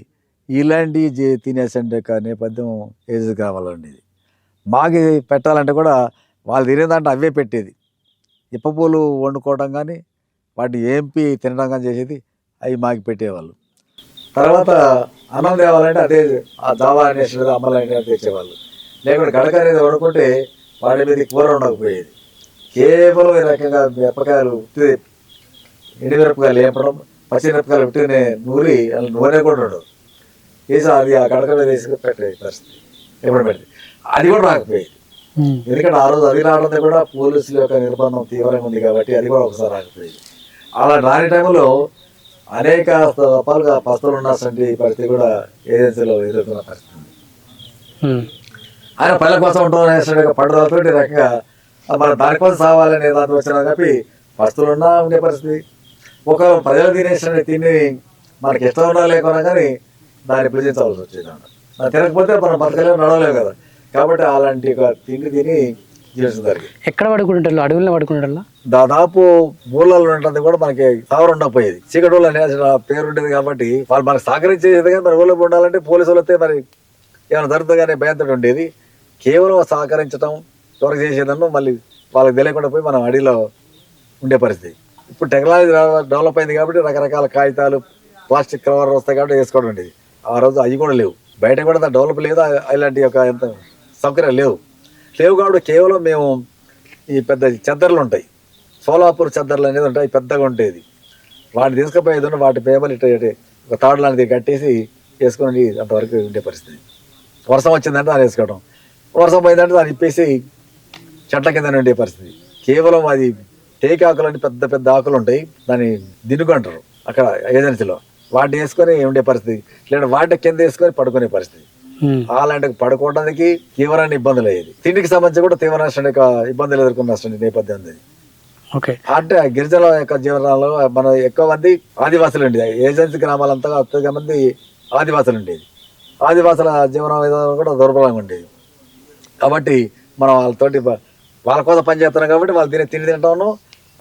ఇలాంటివి తినేసంటే ఒక నేపథ్యం ఏజెన్సీ గ్రామాల్లో ఉండేది. మాకి పెట్టాలంటే కూడా వాళ్ళు తినేదంటే అవే పెట్టేది. ఇప్పపూలు వండుకోవడం కానీ వాటిని ఏంపి తినడం కానీ చేసేది, అవి మాకు పెట్టేవాళ్ళు. తర్వాత అన్నం తేవాలంటే అదే ఆ జావా అనేసి అమ్మలు అనేది తెచ్చేవాళ్ళు. లేకుంటే గడక అనేది వండుకుంటే వాటి మీద కూర ఉండకపోయేది. కేవలం ఈ రకంగా మిరపకాయలు ఎండుమిరపకాయలు వేపడం, పచ్చిమిరపకాయలు ఉట్టినే నూరి నూనె కూడా ఉండదు వేసి అది ఆ గడక మీద వేసి పెట్టే పరిస్థితి ఎప్పుడు పెట్టి అది కూడా రాకపోయేది. ఎందుకంటే ఆ రోజు అది రావడంతో కూడా పోలీసుల యొక్క నిర్బంధం తీవ్రంగా ఉంది కాబట్టి అది కూడా ఒకసారి రాకపోయేది. అలా రాని టైంలో అనేక రకాలుగా పస్తులు ఉన్నటువంటి పరిస్థితి కూడా ఏజెన్సీలో ఎదుర్కొన్న పరిస్థితి. ఆయన పల్లె కోసం ఉంటున్న పట్టుదలతో రకంగా మనం దానికోసం సావాలనే దాంతో వచ్చినా కాబట్టి పస్తులున్నా ఉండే పరిస్థితి. ఒక ప్రజలు తిని మనకి ఇష్టం ఉన్నా లేకున్నా కానీ దాన్ని పూజించవలసి వచ్చేది. అది తినకపోతే మనం బతకలేము, నడవలేము కదా. కాబట్టి అలాంటి తిండి తిని జీవించడం జరిగింది. ఎక్కడ పడుకుంటారు? అడవుల్లో పడుకుంటారు. దాదాపు ఊళ్ళలో ఉంటుంది కూడా మనకి సావరం ఉండకపోయేది. చీకటి అనే పేరు ఉండేది కాబట్టి వాళ్ళు మనకు సహకరించేది. కానీ మరి ఊళ్ళో ఉండాలంటే పోలీసులు వస్తే మరి ఏమైనా జరుగుతుంది కానీ భయంతో ఉండేది. కేవలం సహకరించడం ఎవరికి చేసేదನ್ನು మళ్ళీ వాళ్ళకి తెలియకుండా పోయి మనం అడవిలో ఉండే పరిస్థితి. ఇప్పుడు టెక్నాలజీ డెవలప్ అయింది కాబట్టి రకరకాల కాగితాలు ప్లాస్టిక్ కవర్ వస్తాయి కాబట్టి వేసుకోవడం ఉండేది. ఆ రోజు అవి కూడా లేవు, బయట కూడా అంత డెవలప్ లేదు, ఇలాంటి యొక్క ఎంత సౌకర్యాలు లేవు కాబట్టి కేవలం మేము ఈ పెద్ద చెద్దర్లు ఉంటాయి, సోలాపూర్ చెద్దర్లు అనేది ఉంటాయి, పెద్దగా ఉండేది. వాటిని తీసుకుపోయేది ఉన్న వాటి పేపర్లు ఇట్లా ఒక తాడు లాంటిది కట్టేసి వేసుకొని అంతవరకు ఉండే పరిస్థితి. వర్షం వచ్చిందంటే దాన్ని వేసుకోవడం, వర్షం పోయిందంటే దాన్ని ఇప్పేసి చెట్ల కింద ఉండే పరిస్థితి. కేవలం అది టేక్ ఆకులు అని పెద్ద పెద్ద ఆకులు ఉంటాయి, దాన్ని దినుగు అంటారు అక్కడ ఏజెన్సీలో, వాటిని వేసుకొని ఉండే పరిస్థితి, లేదా వాటి కింద వేసుకొని పడుకునే పరిస్థితి. అలాంటి పడుకోవడానికి తీవ్రమైన ఇబ్బందులు అయ్యేది. తిండికి సంబంధించి కూడా తీవ్రమైన ఇబ్బందులు ఎదుర్కొన్న నేపథ్యం ఉంది. అంటే గిరిజనుల యొక్క జీవనాల్లో మన ఎక్కువ మంది ఆదివాసులు ఉండేది, ఏజెన్సీ గ్రామాలంతా అత్యధిక మంది ఆదివాసులు ఉండేది. ఆదివాసుల జీవన విధానం కూడా దుర్బలంగా ఉండేది. కాబట్టి మనం వాళ్ళతోటి వాళ్ళ కోసం పని చేస్తున్నాం కాబట్టి వాళ్ళు తిండి తింటాను,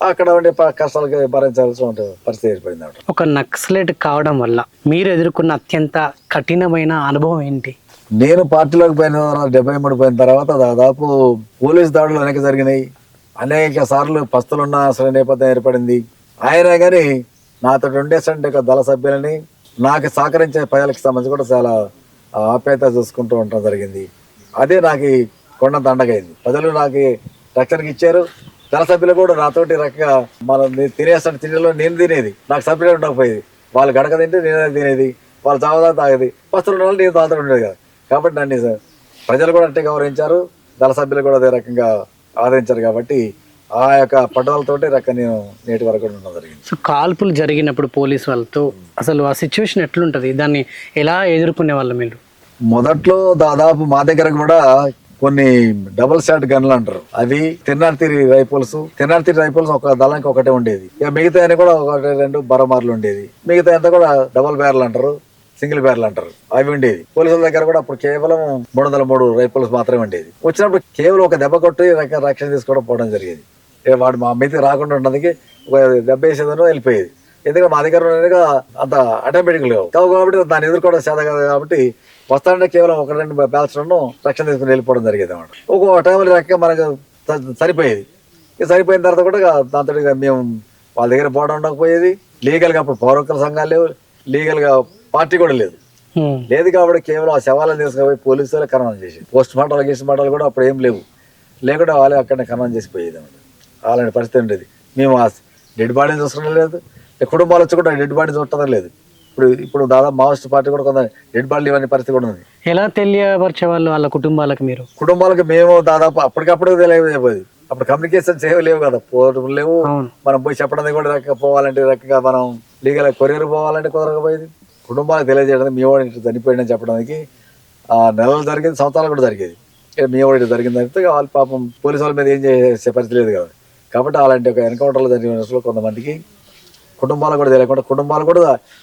అక్కడ ఉండే కష్టాలకి భరించాల్సి ఉంటే పరిస్థితి ఏర్పడింది. ఒక నక్సలైట్ కావడం వల్ల మీరు ఎదుర్కొన్న అత్యంత కఠినమైన అనుభవం ఏంటి? నేను పార్టీలోకి పోయిన 73 పోయిన తర్వాత దాదాపు పోలీసు దాడులు అనేక జరిగినాయి, అనేక సార్లు పస్తులున్న అసలు నేపథ్యం ఏర్పడింది. అయినా కానీ నాతో ఉండేసంటే దళ సభ్యులని నాకు సహకరించే ప్రజలకు సంబంధించి కూడా చాలా ఆప్యాయత చూసుకుంటూ ఉండటం జరిగింది. అదే నాకు కొండంత అండగైంది. ప్రజలు నాకు రక్షణకి ఇచ్చారు, దళ సభ్యులు కూడా నాతోటి రకంగా మనం తినేస్తాను, తినేలో నేను తినేది, నాకు సభ్యులే ఉండకపోయేది. వాళ్ళు గడక తింటే నేనే తినేది, వాళ్ళు తాగుదా తాగేది, పస్తులు ఉన్న వాళ్ళు నేను తాగుతూ ఉండేది కదా. కాబట్టి నన్ను ప్రజలు కూడా అంటే గౌరవించారు, దళ సభ్యులు కూడా అదే రకంగా ఆదరించారు. కాబట్టి ఆ యొక్క పడ్డవాళ్ళతోటి రకం నేను నేటి వరకు ఉండడం జరిగింది. సో కాల్పులు జరిగినప్పుడు పోలీసు వాళ్ళతో అసలు ఆ సిచ్యువేషన్ ఎట్లుంటది, దాన్ని ఎలా ఎదుర్కొనే వాళ్ళు మీరు? మొదట్లో దాదాపు మా దగ్గర కూడా కొన్ని డబుల్ షాట్ గన్లు అంటారు, అవి తిరునార్తిరి రైఫిల్స్ ఒక దళానికి ఒకటే ఉండేది. ఇక మిగతా కూడా ఒకటి రెండు బరమార్లు ఉండేది, మిగతా అంతా కూడా డబుల్ బ్యారల్ అంటారు, సింగిల్ బ్యారల్ అంటారు, అవి ఉండేది. పోలీసుల దగ్గర కూడా అప్పుడు కేవలం 303 రైఫిల్స్ మాత్రమే ఉండేది. వచ్చినప్పుడు కేవలం ఒక దెబ్బ కొట్టి రక్షణ తీసుకోవడం పోవడం జరిగేది. వాడు మా మీదకి రాకుండా ఉండడానికి ఒక దెబ్బ వేసేదనో వెళ్ళిపోయేది. ఎందుకంటే మా దగ్గర అంత ఆటోమేటిక్ లేవు కాబట్టి దాన్ని ఎదుర్కోవడం చేత కాదు. కాబట్టి వస్తానంటే కేవలం 1-2 బ్యాల్స్లను రక్షణ తీసుకుని వెళ్ళిపోవడం జరిగేది అన్నమాట. ఒక్కొక్క టైంలో రకంగా మనకు సరిపోయేది. సరిపోయిన తర్వాత కూడా దాంతో మేము వాళ్ళ దగ్గర పోవడం ఉండకపోయేది. లీగల్గా అప్పుడు పౌరకుల సంఘాలు లేవు, లీగల్గా పార్టీ కూడా లేదు కాబట్టి కేవలం ఆ శవాలను తీసుకుపోయి పోలీసులే ఖననం చేసేది. పోస్ట్ మార్టాలు కూడా అప్పుడు ఏం లేవు, లేకుండా వాళ్ళే అక్కడనే ఖననం చేసిపోయేది అన్నమాట. అలాంటి పరిస్థితి ఉండేది. మేము ఆ డెడ్ బాడీని చూసుకోవడం లేదు, కుటుంబాలు వచ్చి కూడా డెడ్ బాడీ చూడటం లేదు. ఇప్పుడు దాదాపు మావోయిస్ట్ పార్టీ కూడా కొంత డెడ్ బాడీ ఇవన్నీ పరిస్థితి కూడా ఉంది. ఎలా తెలియపరిచే వాళ్ళు వాళ్ళ కుటుంబాలకు? కుటుంబాలకు మేము దాదాపు అప్పటికప్పుడు తెలియదు. అప్పుడు కమ్యూనికేషన్స్ ఏమి లేవు కదా, పోవడం లేవు. మనం పోయి చెప్పడానికి కూడా పోవాలంటే రకంగా మనం లీగల్ కొరియర్ పోవాలంటే కుదరకపోయేది. కుటుంబాలకు తెలియజేయడానికి మీ వాడు ఇటు చనిపోయిందని చెప్పడానికి నెలలు జరిగేది, సంవత్సరాలు కూడా జరిగేది. మీ వాడు ఇటు జరిగిందంటే వాళ్ళు పాపం పోలీసు వాళ్ళ మీద ఏం చేసే పరిస్థితి లేదు కదా. కాబట్టి అలాంటి ఒక ఎన్కౌంటర్లో జరిగిన కొంతమందికి కుటుంబాలు కూడా తెలియకుండా కుటుంబాలు కూడా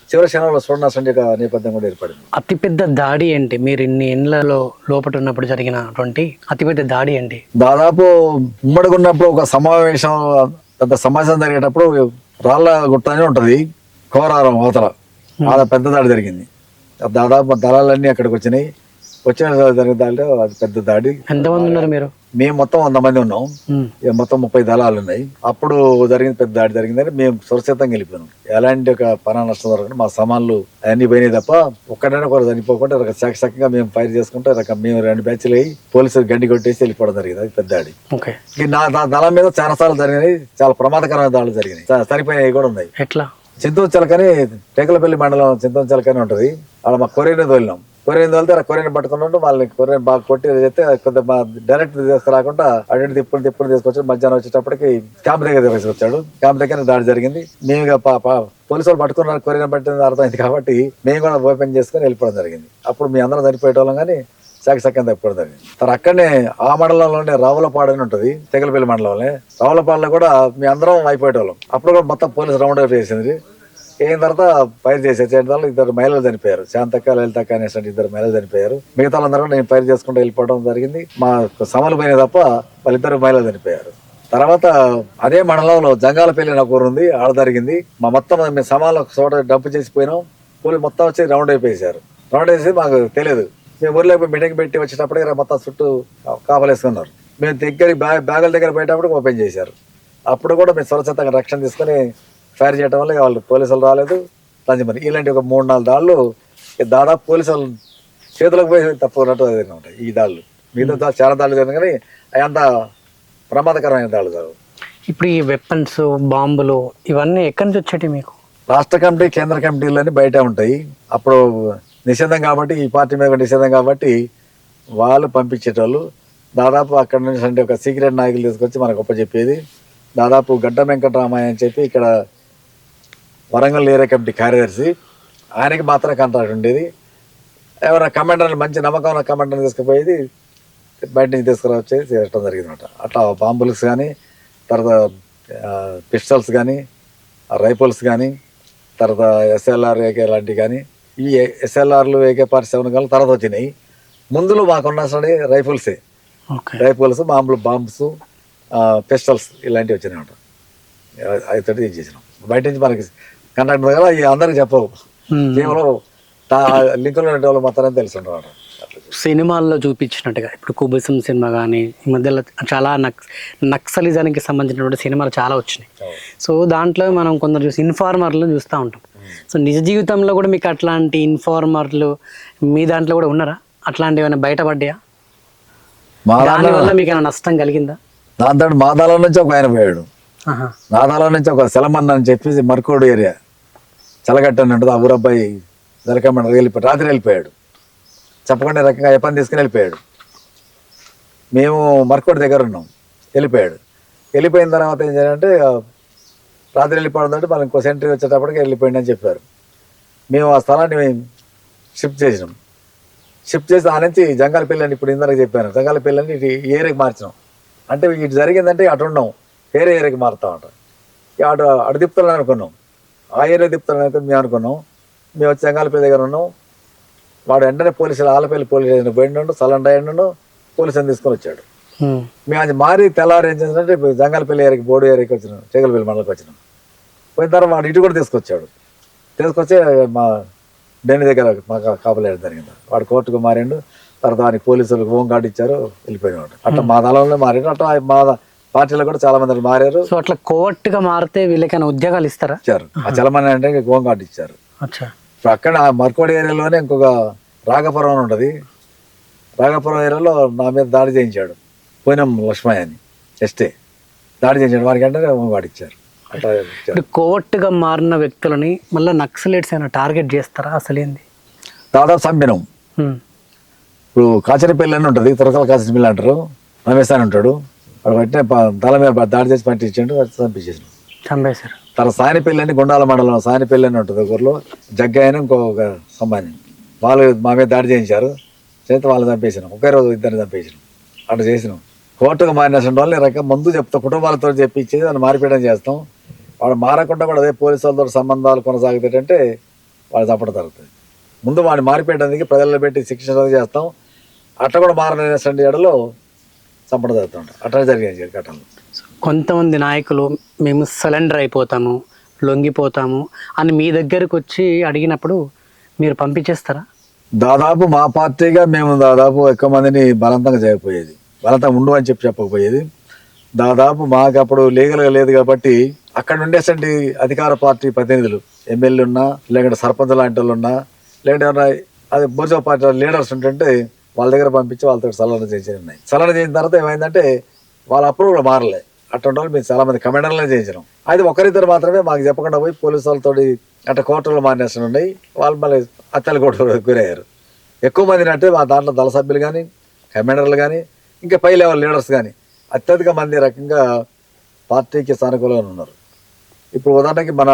చివరి క్షణంలో చూడాల్సిన నేపథ్యం కూడా ఏర్పడింది. అతిపెద్ద దాడి ఏంటి? మీరు ఇన్ని ఇండ్లలో లోపల ఉన్నప్పుడు జరిగినటువంటి అతిపెద్ద దాడి ఏంటి? దాదాపు ఉమ్మడిగా ఉన్నప్పుడు ఒక సమావేశం, పెద్ద సమావేశం జరిగేటప్పుడు రాళ్ళ గుట్ట అని ఉంటది, కోరారం అవతల, చాలా పెద్ద దాడి జరిగింది. దాదాపు దళాలన్నీ అక్కడికి వచ్చినాయి. వచ్చిన జరిగిన దాడిలో అది పెద్ద దాడి. ఎంతమంది ఉన్నారు మీరు? మేము మొత్తం 100 మంది ఉన్నాం, మొత్తం 30 దళాలు ఉన్నాయి. అప్పుడు జరిగిన పెద్ద దాడి జరిగిందని మేము సురక్షితంగా వెళ్ళిపోయినాం. ఎలాంటి ఒక ప్రాణ నష్టం జరగకుండా మా సామాన్లు అన్ని పోయినాయి తప్ప ఒక్కడైనా ఒకరు చనిపోకుండా చక్కగా మేము ఫైర్ చేసుకుంటే మేము 2 బ్యాచ్లు అయ్యి పోలీసులు గండి కొట్టేసి వెళ్ళిపోవడం జరిగింది. అది పెద్ద దాడి. నా దళం మీద చాలా సార్లు జరిగినాయి, చాలా ప్రమాదకరమైన దాడులు జరిగినాయి, చనిపోయినవి కూడా ఉన్నాయి. ఎట్లా? చింతూంచలకని టేకలపల్లి మండలం చింతూంచలకని ఉంటది, అలా మా కొరియన్ తోలినాం. కొరియన్ తోలితే ఆ కొరియన్ పట్టుకున్నట్టు వాళ్ళని కొరియన్ బాగా కొట్టి చెప్తే కొంత డైరెక్ట్ తీసుకురాకుండా అటు తిప్పుడు తీసుకొచ్చి మధ్యాహ్నం వచ్చేటప్పటికి క్యాంప్ దగ్గర తీసుకొచ్చాడు. క్యాంప్ దగ్గర దాడి జరిగింది. మేము పోలీసు వాళ్ళు పట్టుకున్నారు, కొరియన్ పట్టింది అర్థమైంది కాబట్టి మేము కూడా ఓపెన్ చేసుకుని వెళ్ళిపోవడం జరిగింది. అప్పుడు మీ అందరం చనిపోయేటోళ్ళం కానీ శాఖ తప్పిపోవడం జరిగింది. తర్వాత అక్కడనే ఆ మండలంలోనే రావులపాడు అని ఉంటుంది, తెగలపల్లి మండలంలో. రావులపాడులో కూడా మీ అందరం అయిపోయేటోళ్ళం. అప్పుడు కూడా మొత్తం పోలీసు రౌండ్ అప్ చేసింది. అయిన తర్వాత ఫైర్ చేసేది. 2 మహిళలు చనిపోయారు, శాంతక్క లలితక్క అనేటువంటి 2 మహిళలు చనిపోయారు. మిగతా వాళ్ళందరూ నేను ఫైర్ చేసుకుంటూ వెళ్ళిపోవడం జరిగింది. మా సమలు పోయినాయి తప్ప వాళ్ళిద్దరు మహిళలు చనిపోయారు. తర్వాత అదే మండలంలో జంగాలపల్లి నాకు ఊరు ఉంది, ఆడ జరిగింది. మా మొత్తం మేము సమాలు ఒక చోట డంప్ చేసిపోయినాం. పోలీసు మొత్తం వచ్చి రౌండ్ అయిపోయేసారు. రౌండ్ వేసి మాకు తెలియదు. మేము ఊర్లో మీటింగ్ పెట్టి వచ్చేటప్పటికి మొత్తం చుట్టూ కాపలేసుకున్నారు. మేము బ్యాగుల దగ్గర పోయేటప్పుడు ఓపెన్ చేశారు. అప్పుడు కూడా మేము సురక్షితంగా రక్షణ తీసుకుని ఫైర్ చేయడం వల్ల వాళ్ళు పోలీసులు రాలేదు, లంజమని ఇలాంటి ఒక 3-4 దాళ్ళు దాదాపు పోలీసులు చేతులకు పోయి తప్పుకున్నట్టు ఉంటాయి ఈ దాళ్ళు. మిగతా చాలా దాళ్ళు జరిగింది కానీ అవి అంత ప్రమాదకరమైన దాళ్ళు కాదు. ఇప్పుడు ఈ వెపన్స్, బాంబులు ఇవన్నీ ఎక్కడి నుంచి వచ్చేటి మీకు? రాష్ట్ర కమిటీ, కేంద్ర కమిటీలన్నీ బయట ఉంటాయి. అప్పుడు నిషేధం కాబట్టి, ఈ పార్టీ మీద నిషేధం కాబట్టి వాళ్ళు పంపించేటోళ్ళు. దాదాపు అక్కడ నుంచి అంటే ఒక సీక్రెట్ నాయకులు తీసుకొచ్చి మనకు చెప్పేది. దాదాపు గడ్డ వెంకటరామయ్య అని చెప్పి ఇక్కడ వరంగల్ ఏరియా కమిటీ కార్యదర్శి, ఆయనకి మాత్రం కాంట్రాక్ట్ ఉండేది. ఎవరైనా కమాండర్ని, మంచి నమ్మకం ఉన్న కమాండర్ని తీసుకుపోయేది బయట నుంచి తీసుకురావచ్చేది చేయడం జరిగింది అనమాట. అట్లా బాంబుల్స్ కానీ, తర్వాత పిస్టల్స్ కానీ, రైఫిల్స్ కానీ, తర్వాత ఎస్ఎల్ఆర్, ఏకే లాంటివి కానీ, ఈ ఎస్ఎల్ఆర్లు, AK-47 కానీ తర్వాత వచ్చినాయి. ముందులో మాకున్న సరే రైఫిల్సే, రైఫిల్స్, బాంబ్స్, పిస్టల్స్ ఇలాంటివి వచ్చినాయి అనమాట. అయితే ఇది చేసినాం. బయట నుంచి మనకి కండక్ట్ కదా అందరికి చెప్పవు, కేవలం లింకులు ఉండే వాళ్ళు మాత్రమే తెలుసు అన్నమాట. సినిమాల్లో చూపించినట్టుగా ఇప్పుడు కుబుసం సినిమా కానీ, ఈ మధ్యలో చాలా నక్సలిజానికి సంబంధించినటువంటి సినిమాలు చాలా వచ్చినాయి. సో దాంట్లో మనం కొందరు చూసి ఇన్ఫార్మర్లు చూస్తూ ఉంటాం. సో నిజ జీవితంలో కూడా మీకు అట్లాంటి ఇన్ఫార్మర్లు మీ దాంట్లో కూడా ఉన్నారా? అట్లాంటివి ఏమైనా బయటపడ్డాయా? దానివల్ల మీకు ఏమైనా నష్టం కలిగిందా? దాంతో మాదాల నుంచి ఒక ఆయన పోయాడు. నాదాల నుంచి ఒక సెలమన్న అని చెప్పేసి మర్కోడు ఏరియా చలగట్ట అని ఉంటుంది. ఆ ఊరబ్బాయి దొరకమని రాత్రి వెళ్ళిపోయాడు. చెప్పకుండా రకంగా ఏ పని తీసుకుని వెళ్ళిపోయాడు. మేము మర్కోడు దగ్గర ఉన్నాం. వెళ్ళిపోయిన తర్వాత ఏం చేయాలంటే రాత్రి వెళ్ళిపోవడంతో మనం ఇంకో సెంటరీ వచ్చేటప్పటికి వెళ్ళిపోయింది అని చెప్పారు. మేము ఆ స్థలాన్ని షిఫ్ట్ చేసినాం. షిఫ్ట్ చేసి ఆ నుంచి జంగాలపల్లి, ఇప్పుడు ఇందాక చెప్పాను, జంగాలపల్లిని ఇటు ఏరియాకి మార్చినాం. అంటే ఇటు జరిగిందంటే అటు ఉన్నాం, వేరే ఏరియాకి మారుతామంట. అటు తిప్పుతాలని అనుకున్నాం, ఆ ఏరియా తిప్పుతాలని అయితే మేము అనుకున్నాం. మేము వచ్చి జంగాలపల్లి దగ్గర ఉన్నాం. వాడు వెంటనే పోలీసులు ఆలపల్లి పోలీస్ స్టేషన్ పోయిండు, సలండ్ అయ్యిండు, పోలీసుని తీసుకొని వచ్చాడు. మేము అది మారి తెల్లారి ఏం చేసినట్టే జంగాలపల్లి ఏరియాకి, బోర్డు ఏరియాకి వచ్చినాం, చేగలపల్లి మండలికి వచ్చినాం. పోయిన తర్వాత వాడు ఇటు కూడా తీసుకొచ్చి మా డెన్ని దగ్గర మాకు కాపలేయడం జరిగింది. వాడు కోర్టుకు మారిండు. తర్వాత వానికి పోలీసులకు హోమ్ గార్డు ఇచ్చారు, వెళ్ళిపోయినాడు. అట్లా మా దళంలో మారిండు. అట్లా మా పార్టీలో కూడా చాలా మంది మారారు. సో అట్లా కోర్టుగా మారితే వీళ్ళకైనా ఉద్యోగాలు ఇచ్చారు. ఆ చలమని అంటే హోమ్ గార్డు ఇచ్చారు. ఇప్పుడు అక్కడ మర్కోడి ఏరియాలోనే ఇంకొక రాఘపురం అని ఉంటుంది. రాఘపురం ఏరియాలో నా మీద దాడి చేయించాడు పోయినం లక్ష్మయ్య అని, దాడి చేయించాడు. వారికి అంటే హోమ్ గార్డు ఇచ్చారు. అట్లా కోర్టుగా మారిన వ్యక్తులని మళ్ళీ నక్సలైట్స్ అయినా టార్గెట్ చేస్తారా? అసలేంది దాదాపు చంపినాం. ఇప్పుడు కాచరపల్లి అని ఉంటుంది, తురకల కాచరపల్లి అంటారు. రమేష్ అని ఉంటాడు. వాడు వెంటనే తల మీద దాడి చేసి పంపించాడు, చంపేశారు. తర్వాత సాయనపల్లి అని గుండాల మండలం సాయనపల్లి అని ఉంటుంది ఊరిలో, జగ్గయ్య అని ఇంకొక సంబంధం. వాళ్ళు మా మీద దాడి చేయించారు. చేత వాళ్ళు చంపేసినాం. ఒకే రోజు ఇద్దరిని చంపేసినాం. అట్లా చేసినాం. కోర్టుగా మారినటువంటి వాళ్ళు రకం ముందు చెప్తాం, కుటుంబాలతో చెప్పించేది వాళ్ళు మార్పిడం చేస్తాం. వాడు మారకుండా కూడా అదే పోలీసు వాళ్ళతో సంబంధాలు కొనసాగుతాయంటే వాళ్ళు చంపడం జరుగుతుంది. ముందు వాడిని మారిపోయడానికి ప్రజల్లో పెట్టి శిక్షణ చేస్తాం. అట్లా కూడా మారనేటువంటి ఏడలో చంపడం జరుగుతుంటాం. అట్లా జరిగే ఘటనలు. కొంతమంది నాయకులు మేము సరెండర్ అయిపోతాము, లొంగిపోతాము అని మీ దగ్గరకు వచ్చి అడిగినప్పుడు మీరు పంపించేస్తారా? దాదాపు మా పార్టీగా మేము దాదాపు ఎక్కువ మందిని బలవంతంగా చేయకపోయేది, బలవంతంగా ఉండు అని చెప్పకపోయేది. దాదాపు మాకు అప్పుడు లీగల్గా లేదు కాబట్టి అక్కడ ఉండేసండి అధికార పార్టీ ప్రతినిధులు, ఎమ్మెల్యేలు ఉన్నా, లేకుంటే సర్పంచ్ లాంటి వాళ్ళు ఉన్నా, లేకుంటే అది బోర్జో పార్టీ లీడర్స్ ఉంటుంటే వాళ్ళ దగ్గర పంపించి వాళ్ళతో సలహా చేయించినాయి. సలహా చేసిన తర్వాత ఏమైందంటే వాళ్ళ అప్రూవల్ మారలే. అటువంటి వాళ్ళు మేము చాలా మంది కమాండర్లనే చేయించినాం. అది ఒకరిద్దరు మాత్రమే మాకు చెప్పకుండా పోయి పోలీసు వాళ్ళతో అట్లా కోర్టులో మారినేషన్ ఉన్నాయి. వాళ్ళు మళ్ళీ హత్యల కోర్టులో గురయ్యారు. ఎక్కువ మందిని అంటే మా దాంట్లో దళ సభ్యులు కానీ, కమాండర్లు కానీ, ఇంకా పై లెవెల్ లీడర్స్ కానీ అత్యధిక మంది రకంగా పార్టీకి సానుకూలంగా ఉన్నారు. ఇప్పుడు ఉదాహరణకి మన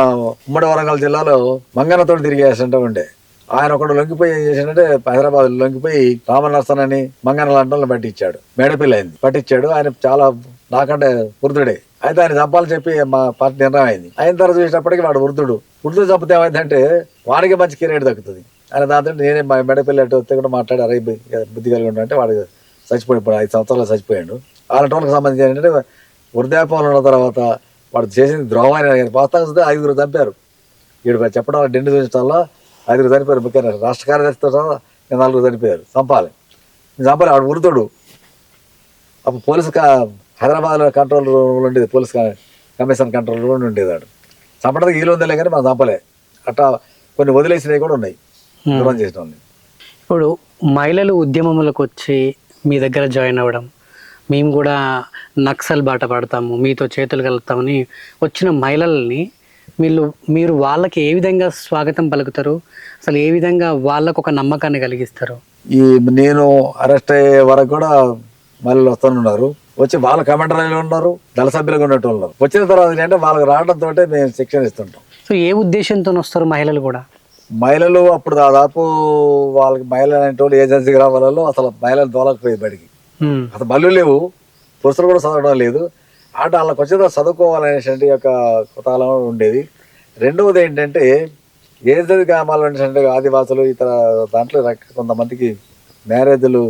ఉమ్మడి వరంగల్ జిల్లాలో మంగన్నతో తిరిగేసంటే ఉండే ఆయన ఒకడు లొంగిపోయి ఏం చేసిందంటే హైదరాబాద్ లొంగిపోయి రామనర్సన్ అని మంగన్న లాంటి వాళ్ళని పట్టించాడు. మేడపిల్లి అయింది, పట్టించాడు. ఆయన చాలా నాకంటే వృద్ధుడే. అయితే ఆయన చంపాలని చెప్పి మా పార్టీ నిర్ణయం అయింది. అయిన తర్వాత చూసినప్పటికీ వాడు వృద్ధుడు చంపితే ఏమైందంటే వాడికి మంచి కిరీట్ దక్కుతుంది. ఆయన దాంతో నేనే మా మెడపిల్లి అటు వస్తే కూడా మాట్లాడి అరే బుద్ధి కలిగి ఉండంటే వాడు చచ్చిపోయి 5 సంవత్సరాలు చచ్చిపోయాడు. అలాంటి వాళ్ళకి సంబంధించి ఏంటంటే వృద్ధాపంలో ఉన్న తర్వాత వాడు చేసింది ద్రోహమైన వాస్తవంగా చూస్తే 5 చంపారు. వీడు చెప్పడం వల్ల డిండి చూపించడంలో 5 చనిపోయారు. ముఖ్యంగా రాష్ట్ర కార్యదర్శితో 4 చనిపోయారు. చంపాలి వాడు వృద్ధుడు. అప్పుడు పోలీసు హైదరాబాద్లో కంట్రోల్ రూమ్ ఉండేది, పోలీస్ కమిషన్ కంట్రోల్ రూమ్ ఉండేది. వాడు చంపడానికి వీలు ఉందలే కానీ మనం చంపలే. అట్లా కొన్ని వదిలేసినవి కూడా ఉన్నాయి, దూరం చేసిన వాళ్ళని. ఇప్పుడు మహిళలు ఉద్యమములకు వచ్చి మీ దగ్గర జాయిన్ అవ్వడం, మేము కూడా నక్సల్ బాట పడతాము, మీతో చేతులు కలుపుతామని వచ్చిన మహిళల్ని మీరు వాళ్ళకి ఏ విధంగా స్వాగతం పలుకుతారు? అసలు ఏ విధంగా వాళ్ళకు ఒక నమ్మకాన్ని కలిగిస్తారు? ఈ నేను అరెస్ట్ అయ్యే వరకు కూడా మహిళలు వస్తున్నారు, వచ్చి వాళ్ళ కమెంటరీలు ఉన్నారు, దళ సభ్యులుగా ఉన్నట్టు ఉన్నారు. వచ్చిన తర్వాత ఏంటంటే వాళ్ళకి రావడంతో మేము శిక్షణ ఇస్తుంటాం. సో ఏ ఉద్దేశంతో వస్తారు మహిళలు కూడా? మహిళలు అప్పుడు దాదాపు వాళ్ళకి మహిళలు అనేటువంటి ఏజెన్సీ గ్రామాలలో అసలు మహిళలు దోలకపోయేది బడికి, అసలు బళ్ళు లేవు, పురుషులు కూడా చదవడం లేదు. అంటే వాళ్ళకి వచ్చేదో చదువుకోవాలనేటువంటి ఒక కుతూహలం ఉండేది. రెండవది ఏంటంటే ఏజెన్సీ గ్రామాలు అనేటువంటి ఆదివాసులు ఇతర దాంట్లో కొంతమందికి మ్యారేజ్లు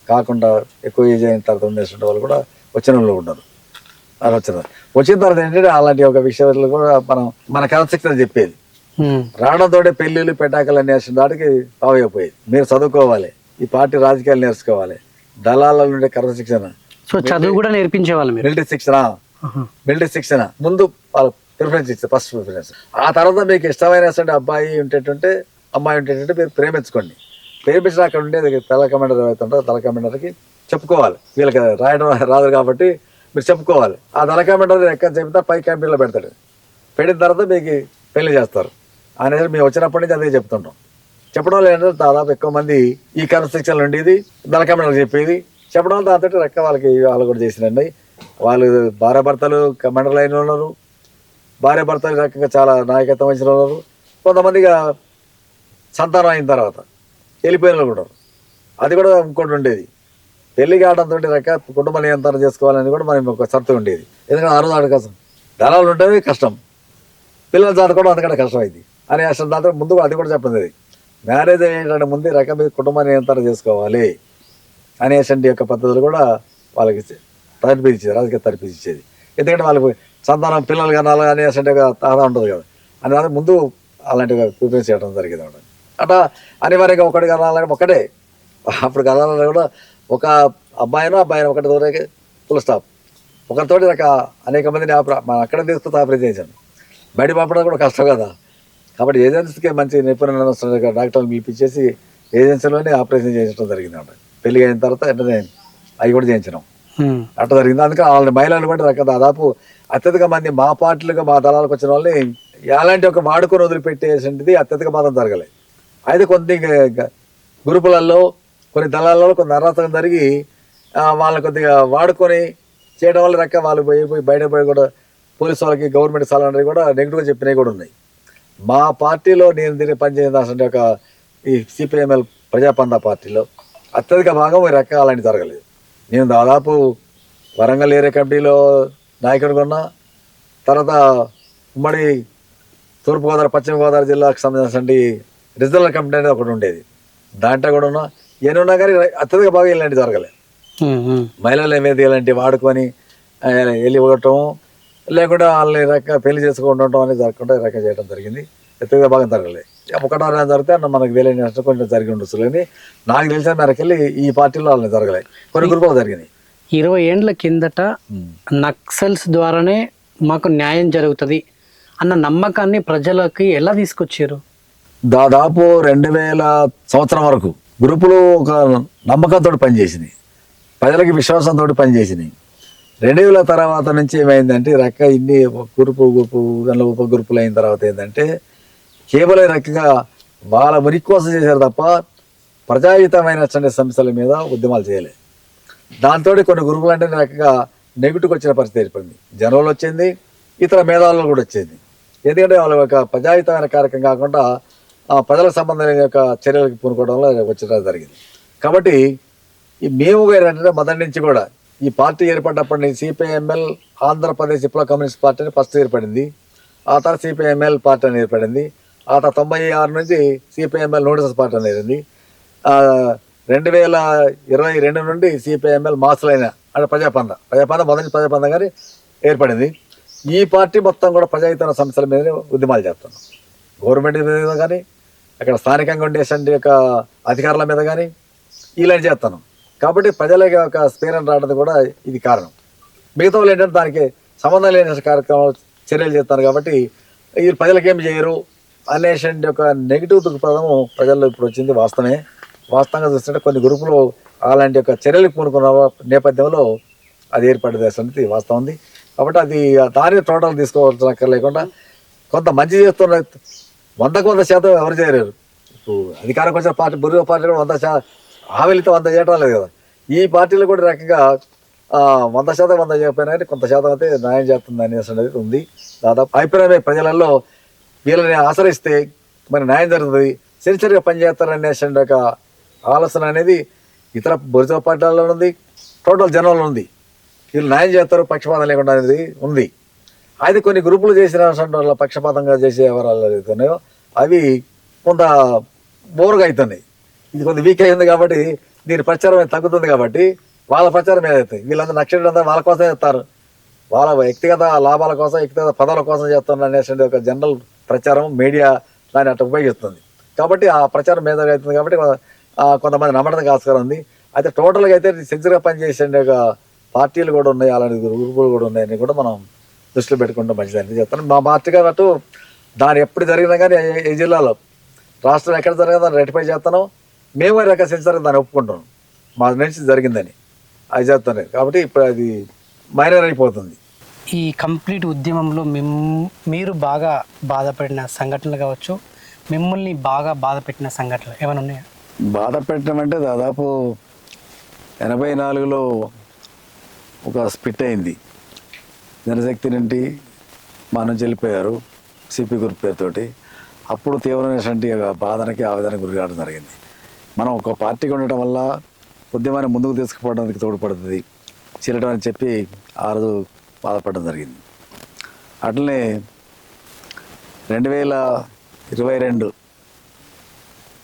కాకుండా ఎక్కువ ఏజ్ అయిన తర్వాత ఉండేటువంటి వాళ్ళు కూడా వచ్చిన వాళ్ళు ఉన్నారు. అలా వచ్చిన తర్వాత ఏంటంటే అలాంటి ఒక విషయాలు కూడా మన క్రమశిక్షణ చెప్పేది. రావడంతో పెళ్లిళ్ళు పెటాకలు అనేసిన దాటికి తావైపోయేది. మీరు చదువుకోవాలి, ఈ పార్టీ రాజకీయాలు నేర్చుకోవాలి, దళాల నుండి క్రమశిక్షణ, సో చదువు కూడా నేర్పించే వాళ్ళు, మిలిటరీ శిక్షణ ముందు వాళ్ళు ప్రిఫరెన్స్ ఇస్తారు, ఫస్ట్ ప్రిఫరెన్స్. ఆ తర్వాత మీకు ఇష్టమైన అబ్బాయి ఉండేటంటే అమ్మాయి ఉండేటంటే మీరు ప్రేమించుకోండి. ప్రేమించిన అక్కడ ఉండేది తల కమాండర్ అవుతుంటారు, తల కమాండర్కి చెప్పుకోవాలి, వీళ్ళకి రాయడం రాదు కాబట్టి మీరు చెప్పుకోవాలి. ఆ తల కమాండర్ ఎక్కడ చెప్తే పై క్యాంపీన్లో పెడతాడు, పెట్టిన తర్వాత మీకు పెళ్లి చేస్తారు అనేది మేము వచ్చినప్పటి నుంచి అదే చెప్తుంటాం. చెప్పడం ఏంటంటే దాదాపు ఎక్కువ మంది ఈ క్రమశిక్షణలు ఉండేది, దళ కమాండర్ చెప్పేది చెప్పడం, దాంతో రెక్క వాళ్ళు కూడా చేసినండి. వాళ్ళు భార్యాభర్తలు కమాండర్లు అయిన ఉన్నారు, భార్యాభర్తలు రకంగా చాలా నాయకత్వం వహించిన ఉన్నారు. కొంతమందిగా సంతానం అయిన తర్వాత వెళ్ళిపోయిన వాళ్ళు కూడా. అది కూడా ఇంకోటి ఉండేది, పెళ్లి కావడంతో రెక్క కుటుంబ నియంత్రణ చేసుకోవాలని కూడా మనం ఒక షరతు ఉండేది. ఎందుకంటే ఆ రోజు ఆడ కష్టం, దళాలు ఉంటేనే కష్టం, పిల్లలు చదువుకోవడం అంతకంటే కష్టం అయింది అని అసలు దాంతో ముందు అది కూడా చెప్పింది. మ్యారేజ్ అయ్యేటంటే ముందు రకం మీద కుటుంబ నియంత్రణ చేసుకోవాలి అనేసంటి యొక్క పద్ధతులు కూడా వాళ్ళకి తరపిచ్చేది, రాజకీయ తరపిచ్చేది. ఎందుకంటే వాళ్ళకి సంతానం పిల్లలు కనాలి అనేసంటే తాదా ఉంటుంది కదా అని దాని ముందు అలాంటివి ప్రిపేర్ చేయడం జరిగింది అన్నమాట. అట్లా అనివార్యంగా ఒకటి కనాలని ఒకటే, అప్పుడు కనాలని కూడా ఒక అబ్బాయినో ఒకటి దూరకి ఫుల్ స్టాప్, ఒకరితోటి అనేక మందిని మనం అక్కడ తీసుకుంటే ఆపరేట్ చేశాను. బయట పంపడం కూడా కష్టం కదా, కాబట్టి ఏజెన్సీకి మంచి నిపుణులు డాక్టర్లు పిలిపించేసి ఏజెన్సీలోనే ఆపరేషన్ చేయించడం జరిగింది అన్నమాట. పెళ్లి అయిన తర్వాత వెంటనే అవి కూడా చేయించడం అట్లా జరిగింది. అందుకే వాళ్ళని మహిళలు కూడా దాదాపు అత్యధిక మంది మా పార్టీలుగా మా దళాలకు వచ్చిన వాళ్ళని ఎలాంటి ఒక వాడుకొని వదిలిపెట్టేసింది అత్యధిక మాత్రం జరగలేదు. అయితే కొన్ని గ్రూపులలో కొన్ని దళాలలో కొన్ని అర్హతలు జరిగి వాళ్ళని కొద్దిగా వాడుకొని చేయడం వల్ల రెక్క వాళ్ళు పోయి బయట కూడా పోలీసు వాళ్ళకి గవర్నమెంట్ స్థలాన్ని కూడా నెగిటివ్గా చెప్పినవి కూడా ఉన్నాయి. మా పార్టీలో నేను దీన్ని పనిచేసిన ఒక ఈ సిపిఎంఎల్ ప్రజాపందా పార్టీలో అత్యధిక భాగం ఈ రెక్క అలాంటి జరగలేదు. నేను దాదాపు వరంగల్ ఏరియా కమిటీలో నాయకుడిగా ఉన్నా, తర్వాత ఉమ్మడి తూర్పుగోదావరి పశ్చిమ గోదావరి జిల్లాకు సంబంధించిన రిజనల్ కమిటీ అనేది ఒకటి ఉండేది, దాంట్లో కూడా ఉన్నా. ఏనున్నా కానీ అత్యధిక భాగం ఇలాంటి జరగలేదు. మహిళలు ఏమైతే ఇలాంటి వాడుకొని వెళ్ళి ఇవ్వటం లేకుండా వాళ్ళని రెక్క పెళ్లి చేసుకుంటూ అనేది జరగకుండా రెక్క చేయడం జరిగింది. అత్యధిక భాగం జరగలేదు. ఒకటో జరిగితే మనకు తెలియని నష్టం కొంచెం జరిగి ఉండొచ్చు, కానీ నాకు తెలిసిన మేరకెళ్ళి ఈ పార్టీలో వాళ్ళని జరగలేదు, కొన్ని గ్రూపులు జరిగినాయి. 20 ఏండ్ల కిందట నక్సల్స్ ద్వారానే మాకు న్యాయం జరుగుతుంది అన్న నమ్మకాన్ని ప్రజలకి ఎలా తీసుకొచ్చారు? దాదాపు 2000 సంవత్సరం వరకు గ్రూపులు ఒక నమ్మకంతో పనిచేసినాయి, ప్రజలకి విశ్వాసంతో పనిచేసినాయి. 2000 తర్వాత నుంచి ఏమైందంటే రెక్క ఇన్ని గ్రూపు ఉప గ్రూపులు అయిన తర్వాత ఏంటంటే కేవలం రకంగా వాళ్ళ మురికి కోసం చేశారు తప్ప ప్రజాహితమైన సమస్యల మీద ఉద్యమాలు చేయలేదు. దాంతో కొన్ని గ్రూపులు అంటే రకంగా నెగిటివ్కి వచ్చిన పరిస్థితి ఏర్పడింది, జనంలో వచ్చింది, ఇతర మేధావుల్లో కూడా వచ్చింది. ఎందుకంటే వాళ్ళ యొక్క ప్రజాహితమైన కార్యక్రమం కాకుండా ప్రజలకు సంబంధమైన యొక్క చర్యలకు పూనుకోవడంలో వచ్చడం జరిగింది. కాబట్టి ఈ మేము ఏంటంటే మొదటి నుంచి కూడా ఈ పార్టీ ఏర్పడినప్పటి నుంచి సిపిఐఎంఎల్ ఆంధ్రప్రదేశ్ విప్లవ కమ్యూనిస్ట్ పార్టీ అని ఫస్ట్ ఏర్పడింది, ఆ తర్వాత సిపిఐఎంఎల్ పార్టీ అని ఏర్పడింది, ఆ తర్వాత 96 నుంచి సిపిఐఎంఎల్ నోటీసెస్ పార్టీ అని ఏరింది. 2022 నుండి సిపిఐఎంఎల్ మాసులైన అంటే ప్రజాపంద మొదటి ప్రజాపంద గారి ఏర్పడింది. ఈ పార్టీ మొత్తం కూడా ప్రజాహితమైన సమస్యల మీద ఉద్యమాలు చేస్తున్నాం, గవర్నమెంట్ మీద కానీ అక్కడ స్థానికంగా ఉండే యొక్క అధికారుల మీద కానీ ఇలాంటి చేస్తున్నాం. కాబట్టి ప్రజల యొక్క స్పీరన్ రావడానికి కూడా ఇది కారణం. మిగతా వాళ్ళు ఏంటంటే దానికి సంబంధం లేని కార్యక్రమాలు చర్యలు చేస్తారు. కాబట్టి ఈ ప్రజలకేం చేయరు, అనేటువంటి ఒక నెగిటివ్ దృక్పథం ప్రజల్లో ఇప్పుడు వచ్చింది. వాస్తవంగా చూస్తుంటే కొన్ని గ్రూపులు అలాంటి ఒక చర్యలకు పూనుకున్న నేపథ్యంలో అది ఏర్పడేది అనేది వాస్తవం ఉంది. కాబట్టి అది దాని టోటల్ తీసుకోవాల్సిన లేకుండా కొంత మంచి చేస్తున్న 100% ఎవరు చేయలేరు. ఇప్పుడు అధికారం వచ్చిన పార్టీ బుర్ర పార్టీ కూడా 100% హామీలతో 100 చేయడం లేదు కదా. ఈ పార్టీలు కూడా రకంగా 100% 100 చేయకపోయినా కానీ కొంత శాతం అయితే న్యాయం చేస్తుంది అనేసి అనేది ఉంది. దాదాపు అభిప్రాయమే ప్రజలలో వీళ్ళని ఆశ్రయిస్తే మరి న్యాయం జరుగుతుంది, సిన్సియర్గా పనిచేస్తారనే ఒక ఆలోచన అనేది ఇతర బొరిజ పార్టీలలో ఉంది, టోటల్ జనంలో ఉంది. వీళ్ళు న్యాయం చేస్తారు పక్షపాతం లేకుండా అనేది ఉంది. అయితే కొన్ని గ్రూపులు చేసిన వాళ్ళ పక్షపాతంగా చేసే ఎవరాలు అవుతున్నాయో అవి కొంత బోరుగా అవుతున్నాయి. ఇది కొంత వీక్ అయింది కాబట్టి దీని ప్రచారం తగ్గుతుంది కాబట్టి వాళ్ళ ప్రచారం ఏదవుతాయి. వీళ్ళందరూ నక్షత్రంతా వాళ్ళ కోసం చేస్తారు, వాళ్ళ వ్యక్తిగత లాభాల కోసం వ్యక్తిగత పదవుల కోసం చేస్తున్నారు అనేటువంటి ఒక జనరల్ ప్రచారం మీడియా దాన్ని అట్లా ఉపయోగిస్తుంది. కాబట్టి ఆ ప్రచారం మీద అవుతుంది కాబట్టి కొంతమంది నమ్మడానికి ఆస్కారం ఉంది. అయితే టోటల్గా అయితే సిన్సియర్గా పనిచేసే ఒక పార్టీలు కూడా ఉన్నాయి, అలాంటి గ్రూపులు కూడా ఉన్నాయని కూడా మనం దృష్టిలో పెట్టుకుంటాం మంచిదని చెప్తాను. మా పార్టీ కాబట్టి దాని ఎప్పుడు జరిగినా కానీ ఏ జిల్లాలో రాష్ట్రం ఎక్కడ జరిగినా దాన్ని రెటిఫై చేస్తాను. మేము రక సిన్సియర్గా దాన్ని ఒప్పుకుంటాం మా నుంచి జరిగిందని అది చేస్తాను. కాబట్టి ఇప్పుడు అది మైనర్ అయిపోతుంది. ఈ కంప్లీట్ ఉద్యమంలో మీరు బాగా బాధపడిన సంఘటనలు కావచ్చు, మిమ్మల్ని బాగా బాధ పెట్టిన సంఘటనలు ఏమైనా ఉన్నాయా? బాధ పెట్టడం అంటే దాదాపు 84లో ఒక స్పిట్ అయింది. జనశక్తి నుండి మా నుంచి వెళ్ళిపోయారు సిపి గ్రూప్ పేరుతోటి. అప్పుడు తీవ్రమైనటువంటి బాధనకి ఆవేదనకు గురి కావడం జరిగింది. మనం ఒక పార్టీగా ఉండటం వల్ల ఉద్యమాన్ని ముందుకు తీసుకుపోవడానికి తోడ్పడుతుంది చిరటం అని చెప్పి ఆ రోజు బాధపడడం జరిగింది. అట్లనే 2022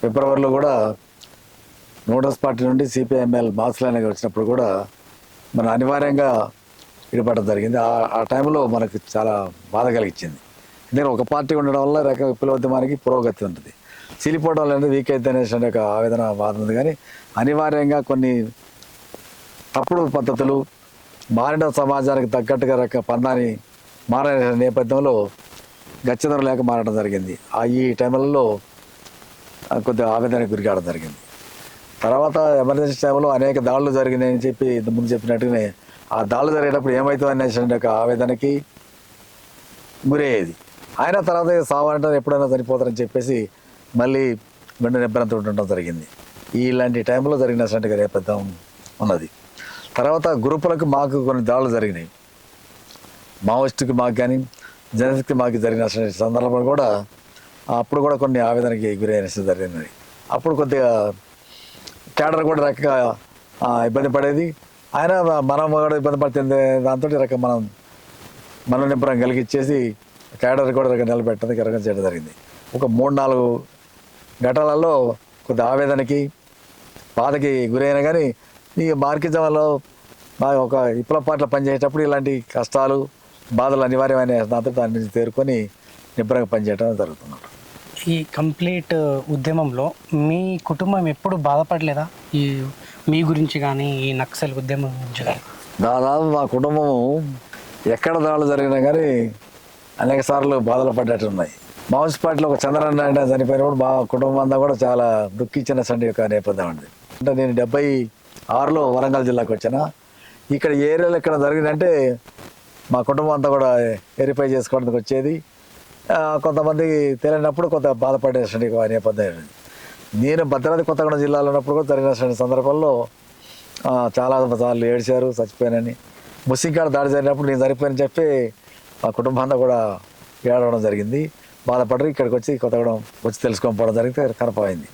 ఫిబ్రవరిలో కూడా నోటస్ పార్టీ నుండి సిపిఐఎంఎల్ మార్క్స్లైన్గా వచ్చినప్పుడు కూడా మనం అనివార్యంగా విడిపడడం జరిగింది. ఆ టైంలో మనకు చాలా బాధ కలిగించింది. ఎందుకంటే ఒక పార్టీ ఉండడం వల్ల విప్లవోద్యమానికి పురోగతి ఉంటుంది, చీలిపోవడం అనేది వీక్ అయితే అనేటువంటి ఒక ఆవేదన బాధ ఉంది. కానీ అనివార్యంగా కొన్ని తప్పుడు పద్ధతులు మారిన సమాజానికి తగ్గట్టుగా పందాన్ని మారిన నేపథ్యంలో గచ్చదనం లేక మారడం జరిగింది. ఈ టైంలలో కొద్దిగా ఆవేదనకు గురి కావడం జరిగింది. తర్వాత ఎమర్జెన్సీ టైంలో అనేక దాడులు జరిగినాయని చెప్పి ముందు చెప్పినట్టుగానే ఆ దాడులు జరిగేటప్పుడు ఏమవుతుంది అనేటువంటి ఒక ఆవేదనకి గురయ్యేది. ఆయన తర్వాత సావాలంటే ఎప్పుడైనా చనిపోతారని చెప్పేసి మళ్ళీ గుండె నిబ్బరంతో ఉండడం జరిగింది. ఇలాంటి టైంలో జరిగినటువంటి నేపథ్యం ఉన్నది. తర్వాత గ్రూపులకు మాకు కొన్ని దాడులు జరిగినాయి. మావోయిస్టుకి మాకు కానీ జనశక్తి మాకు జరిగిన సందర్భంలో కూడా అప్పుడు కూడా కొన్ని ఆవేదనకి గురైన జరిగినవి. అప్పుడు కొద్దిగా క్యాడర్ కూడా రకంగా ఇబ్బంది పడేది. ఆయన మనం కూడా ఇబ్బంది పడుతుంది. దాంతో రకం మనం నింపడం కలిగిచ్చేసి క్యాడర్ కూడా రకం నిలబెట్టడానికి రకం చేయడం జరిగింది. ఒక 3-4 ఘటనలలో కొద్ది ఆవేదనకి బాధకి గురైనా కానీ ఈ మార్కిజంలో ఒక విప్లవ పార్టీలో పనిచేసేటప్పుడు ఇలాంటి కష్టాలు బాధలు అనివార్యమైన దాంతో దాని నుంచి తేరుకొని నిబ్బరంగా పనిచేయడం జరుగుతున్నారు. ఈ కంప్లీట్ ఉద్యమంలో మీ కుటుంబం ఎప్పుడు బాధపడలేదా? ఈ మీ గురించి కానీ ఈ నక్సల్ ఉద్యమం గురించి కానీ? దాదాపు మా కుటుంబం ఎక్కడ దాడులు జరిగినా కానీ అనేక సార్లు బాధలు పడ్డట్టు ఉన్నాయి. మావోయిస్ట్ పార్టీలో ఒక చంద్రన్న అంటే చనిపోయినప్పుడు మా కుటుంబం అంతా కూడా చాలా దుఃఖించిన సండి యొక్క నేపథ్యం ఉంది. అంటే నేను 76లో వరంగల్ జిల్లాకు వచ్చాను. ఇక్కడ ఏరియాలో ఇక్కడ జరిగిందంటే మా కుటుంబం అంతా కూడా వెరిఫై చేసుకోవడానికి వచ్చేది. కొంతమంది తెలియనప్పుడు కొంత బాధపడేటువంటి నేపథ్యం. నేను భద్రాద్రి కొత్తగూడెం జిల్లాలో ఉన్నప్పుడు కూడా జరిగిన సందర్భంలో చాలా సార్లు ఏడ్చారు చచ్చిపోయానని. ముస్లింకాడ దాడి జరిగినప్పుడు నేను చనిపోయానని చెప్పి మా కుటుంబం అంతా కూడా ఏడవడం జరిగింది, బాధపడరు. ఇక్కడికి వచ్చి కొత్తగూడెం వచ్చి తెలుసుకోకపోవడం జరిగితే కనపడింది.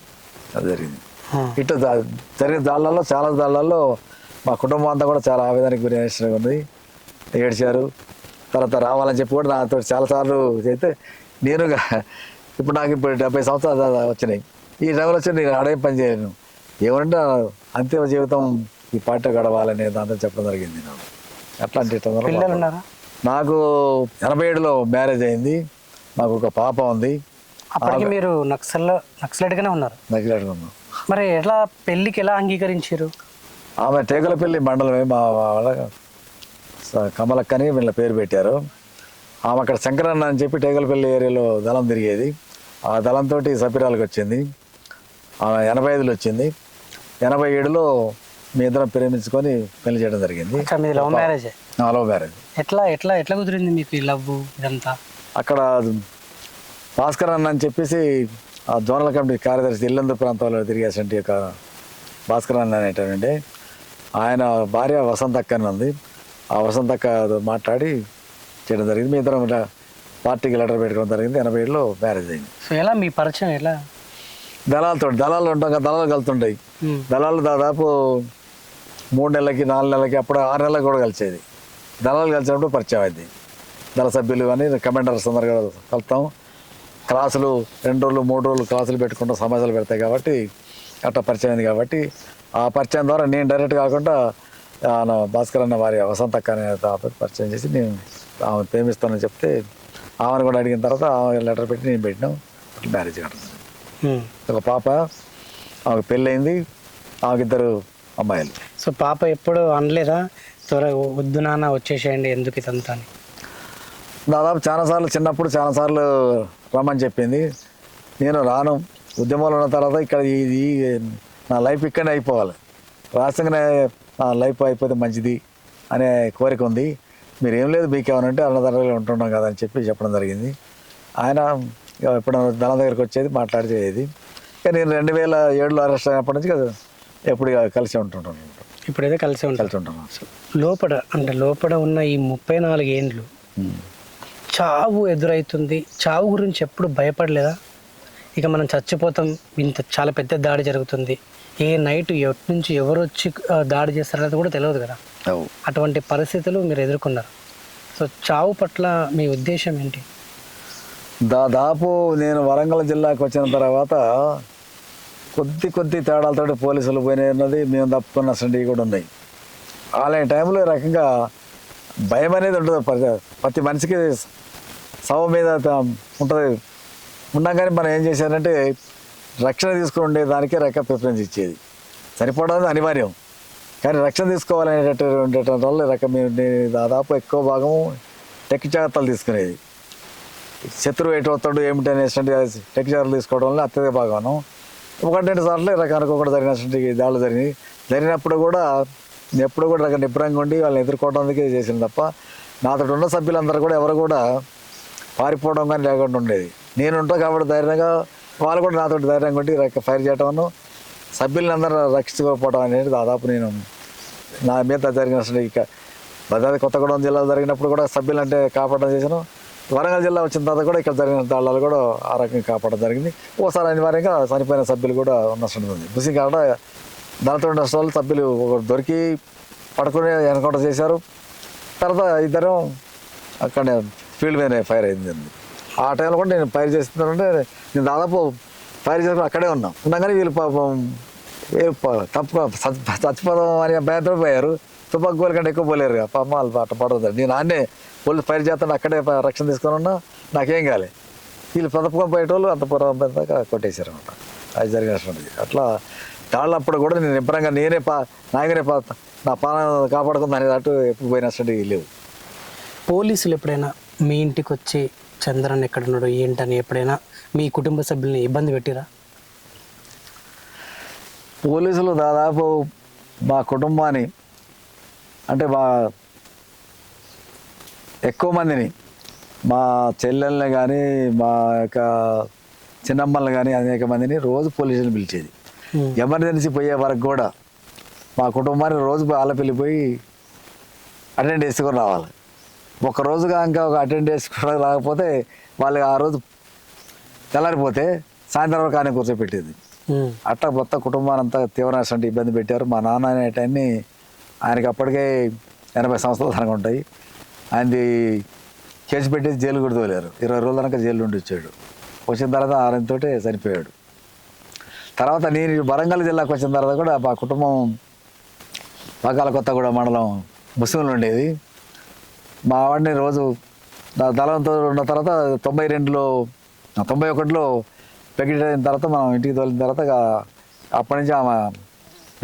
అది జరిగింది. ఇట్లా జరిగిన దాళ్ళల్లో చాలా దాళ్ళల్లో మా కుటుంబం అంతా కూడా చాలా ఆవేదనకు గురి ఉంది, ఏడ్చారు. తర్వాత రావాలని చెప్పి కూడా నాతో చాలాసార్లు చేస్తే నేను ఇప్పుడు నాకు ఇప్పుడు 70 సంవత్సరాలు వచ్చినాయి. ఈ టైంలో వచ్చి నేను అడే పని చేయను, ఏమంటే అంతిమ జీవితం ఈ పార్టీ గడవాలనే దాంతో చెప్పడం జరిగింది. నాకు అట్లాంటి నాకు 87లో మ్యారేజ్ అయింది. నాకు ఒక పాప ఉంది. అప్పటికి మీరు నక్సలైట్గానే ఉన్నారు? నక్సలైట్గా ఉన్నాం. మరి ఎట్లా పెళ్ళికి ఎలా అంగీకరించారు? ఆమె టేకలపల్లి మండలమే, మా వాళ్ళ కమలక్కని వీళ్ళ పేరు పెట్టారు. ఆమె అక్కడ శంకరన్న అని చెప్పి టేకలపల్లి ఏరియాలో దళం తిరిగేది. ఆ దళంతో సపిరాలకు వచ్చింది. 85లో వచ్చింది. 87లో మీ ఇద్దరం ప్రేమించుకొని పెళ్లి చేయడం జరిగింది. మీది లవ్ మ్యారేజ్? Love marriage. ఎట్లా ఎట్లా ఎట్లా కుదిరింది మీకు ఈ లవ్ ఇదంతా? అక్కడ భాస్కర్ అన్న అని చెప్పేసి ఆ జోనల్ కమిటీ కార్యదర్శి ఇల్లందు ప్రాంతంలో తిరిగేసంటి యొక్క భాస్కర్ అన్న అనేటండి. ఆయన భార్య వసంతక్క అని ఉంది. ఆ వసంతక్క మాట్లాడి చేయడం జరిగింది. మీ ఇద్దరం పార్టీకి లెటర్ పెట్టుకోవడం జరిగింది. 87లో మ్యారేజ్ అయింది. సో ఎలా మీ పరిచయం ఎలా? దళాలు ఉంటాం కదా, దళాలు కలుతుంటాయి. దళాలు దాదాపు 3 నెలలకి 4 నెలలకి అప్పుడు 6 నెలలకు కూడా కలిసేది. దళాలు కలిసినప్పుడు పరిచయం అయింది. దళ సభ్యులు కానీ కమాండర్స్ అందరు కలుస్తాం. క్లాసులు 2 రోజులు 3 రోజులు క్లాసులు పెట్టుకుంటాం, సమాజాలు పెడతాయి కాబట్టి అట్లా పరిచయం అయింది. కాబట్టి ఆ పరిచయం ద్వారా నేను డైరెక్ట్ కాకుండా భాస్కర్ అన్న వారి వసంతక్క అనే పరిచయం చేసి నేను ఆమె ప్రేమిస్తానని చెప్తే ఆమెను కూడా అడిగిన తర్వాత ఆమె లెటర్ పెట్టి నేను పెట్టినాం. మ్యారేజ్ కట్టడం. ఒక పాప, ఆమెకు పెళ్ళయింది. ఆమెకు 2 అమ్మాయిలు. సో పాప ఎప్పుడు అనలేదా త్వరగా వద్దు నాన్న వచ్చేసేయండి ఎందుకు ఇదంతా అని? దాదాపు చాలాసార్లు చిన్నప్పుడు చాలాసార్లు రమ్మని చెప్పింది. నేను రాను, ఉద్యమంలో ఉన్న తర్వాత ఇక్కడ ఇది నా లైఫ్ ఇక్కడనే అయిపోవాలి, రాష్ట్రంగానే నా లైఫ్ అయిపోతే మంచిది అనే కోరిక ఉంది. మీరు ఏం లేదు మీకేమనంటే అన్నదారులు ఉంటున్నాం కదా అని చెప్పడం జరిగింది. ఆయన ఎప్పుడు దళం దగ్గరికి వచ్చేది, మాట్లాడిచేది. కానీ నేను 2007లో అరెస్ట్ అయినప్పటి నుంచి కదా ఎప్పుడు కలిసి ఉంటుంటాను. ఇప్పుడైతే కలిసి ఉంటున్నాను. లోపల ఉన్న ఈ 34 ఏండ్లు చావు ఎదురవుతుంది, చావు గురించి ఎప్పుడు భయపడలేదా? ఇక మనం చచ్చిపోతాం, ఇంత చాలా పెద్ద దాడి జరుగుతుంది, ఏ నైట్ ఎటు నుంచి ఎవరు వచ్చి దాడి చేస్తారనేది కూడా తెలియదు కదా. అటువంటి పరిస్థితులు మీరు ఎదుర్కొన్నారు. సో చావు పట్ల మీ ఉద్దేశం ఏంటి? దాదాపు నేను వరంగల్ జిల్లాకు వచ్చిన తర్వాత కొద్ది తేడాలతో పోలీసులు పోయినది, మేము తప్పుకున్న సండి కూడా ఉన్నాయి. అలాంటి టైంలో ఈ రకంగా భయం అనేది ఉంటుంది. ప్రతి మనిషికి శవం మీద ఉంటుంది. ఉండగానే మనం ఏం చేశారంటే రక్షణ తీసుకుని ఉండే దానికే ప్రిఫరెన్స్ ఇచ్చేది. సరిపోవడం అనివార్యం, కానీ రక్షణ తీసుకోవాలనేటటువంటి వల్ల మేము దాదాపు ఎక్కువ భాగం టెక్ జాగ్రత్తలు తీసుకునేది. శత్రువు ఎటు వస్తాడు ఏమిటి అనేటువంటి టెక్ జాగ్రత్తలు తీసుకోవడం వల్ల అత్యధిక భాగం 1-2 సార్లు అనుకోకుండా జరిగినటువంటి దాడులు జరిగినప్పుడు కూడా ఎప్పుడు కూడా నిబ్రంగా ఉండి వాళ్ళని ఎదుర్కోవడానికి చేసింది తప్ప నాతో ఉన్న సభ్యులందరూ కూడా ఎవరు కూడా పారిపోవడం కానీ లేకుండా ఉండేది. నేను ఉంటా కాబట్టి ధైర్యంగా వాళ్ళు కూడా నాతో ధైర్యంగా ఉండి ఫైర్ చేయటం, సభ్యులను అందరూ రక్షించుకోకపోవడం అనేది దాదాపు నేను నా మీద జరిగిన ఇక భద్రాద్రి కొత్తగూడెం జిల్లాలో జరిగినప్పుడు కూడా సభ్యులు అంటే కాపాడడం చేశాను. వరంగల్ జిల్లా వచ్చిన తర్వాత కూడా ఇక్కడ జరిగిన దాడులు కూడా ఆ రకంగా కాపాడడం జరిగింది. ఓసారి అనివార్యంగా చనిపోయిన సభ్యులు కూడా నష్టం ఉంది. ముస్లిం కాడ దానితో నష్టాలు సభ్యులు ఒకరు దొరికి పడుకుని ఎన్కౌంటర్ చేశారు. తర్వాత 2 అక్కడనే ఫీల్డ్ మీద ఫైర్ అయింది. ఆ టైంలో కూడా నేను ఫైర్ చేస్తున్నానంటే నేను దాదాపు ఫైర్ చేసుకుని అక్కడే ఉన్నాగానే వీళ్ళు పాపం చచ్చిపోదాం అని భయంతో పోయారు. తుపాకు గోలు కంటే ఎక్కువ పోలేరు కదా పాపం, వాళ్ళు అట్ట పడుతుంది. నేను ఆన్నే పోలీసు ఫైర్ చేస్తాను, అక్కడే రక్షణ తీసుకొని ఉన్నా, నాకేం కాలే. వీళ్ళు పదపకం పోయేటోళ్ళు అంత పూర్వం దాకా కొట్టేశారు అనమాట. అది జరిగినటువంటిది. అట్లా దాళ్ళప్పుడు కూడా నేను నిబ్బరంగా నాయకునే నా పాలన కాపాడుకుంది అనేది అటు ఎప్పుడు పోయినటువంటి లేవు. పోలీసులు ఎప్పుడైనా మీ ఇంటికి వచ్చి చంద్రన్ ఎక్కడున్నాడు ఏంటని ఎప్పుడైనా మీ కుటుంబ సభ్యుల్ని ఇబ్బంది పెట్టిరా? పోలీసులు దాదాపు మా కుటుంబాన్ని అంటే మా ఎక్కువ మందిని, మా చెల్లెల్ని కానీ మా యొక్క చిన్నమ్మల్ని కానీ అనేక మందిని రోజు పోలీసులు పిలిచేది. ఎమర్జెన్సీ పోయే వరకు కూడా మా కుటుంబాన్ని రోజు ఆలపల్లి పోయి అటెండ్ చేసుకొని రావాలి. రోజుగా ఇంకా ఒక అటెండ్ చేసుకోవడం రాకపోతే వాళ్ళకి ఆ రోజు తెల్లారిపోతే సాయంత్రం వరకు ఆయన కూర్చోపెట్టేది. అట్లా మొత్తం కుటుంబాన్ని అంతా తీవ్ర నష్టం ఇబ్బంది పెట్టారు. మా నాన్న అనేటాన్ని ఆయనకి అప్పటికే 80 సంవత్సరాలు తనకు ఉంటాయి. ఆయనది కేసు పెట్టేసి జైలు కూడా తోలేరు. 20 రోజుల దాకా జైలు ఉండి వచ్చాడు. వచ్చిన తర్వాత ఆయనతో చనిపోయాడు. తర్వాత నేను వరంగల్ జిల్లాకు వచ్చిన తర్వాత కూడా మా కుటుంబం పకాల కొత్తగూడెం మండలం ముస్లింలు ఉండేది. మా వాడిని రోజు దళంతో ఉన్న తర్వాత 91లో ప్రెగ్నెంట్ అయిన తర్వాత మనం ఇంటికి తోలిన తర్వాత అప్పటి నుంచి ఆమె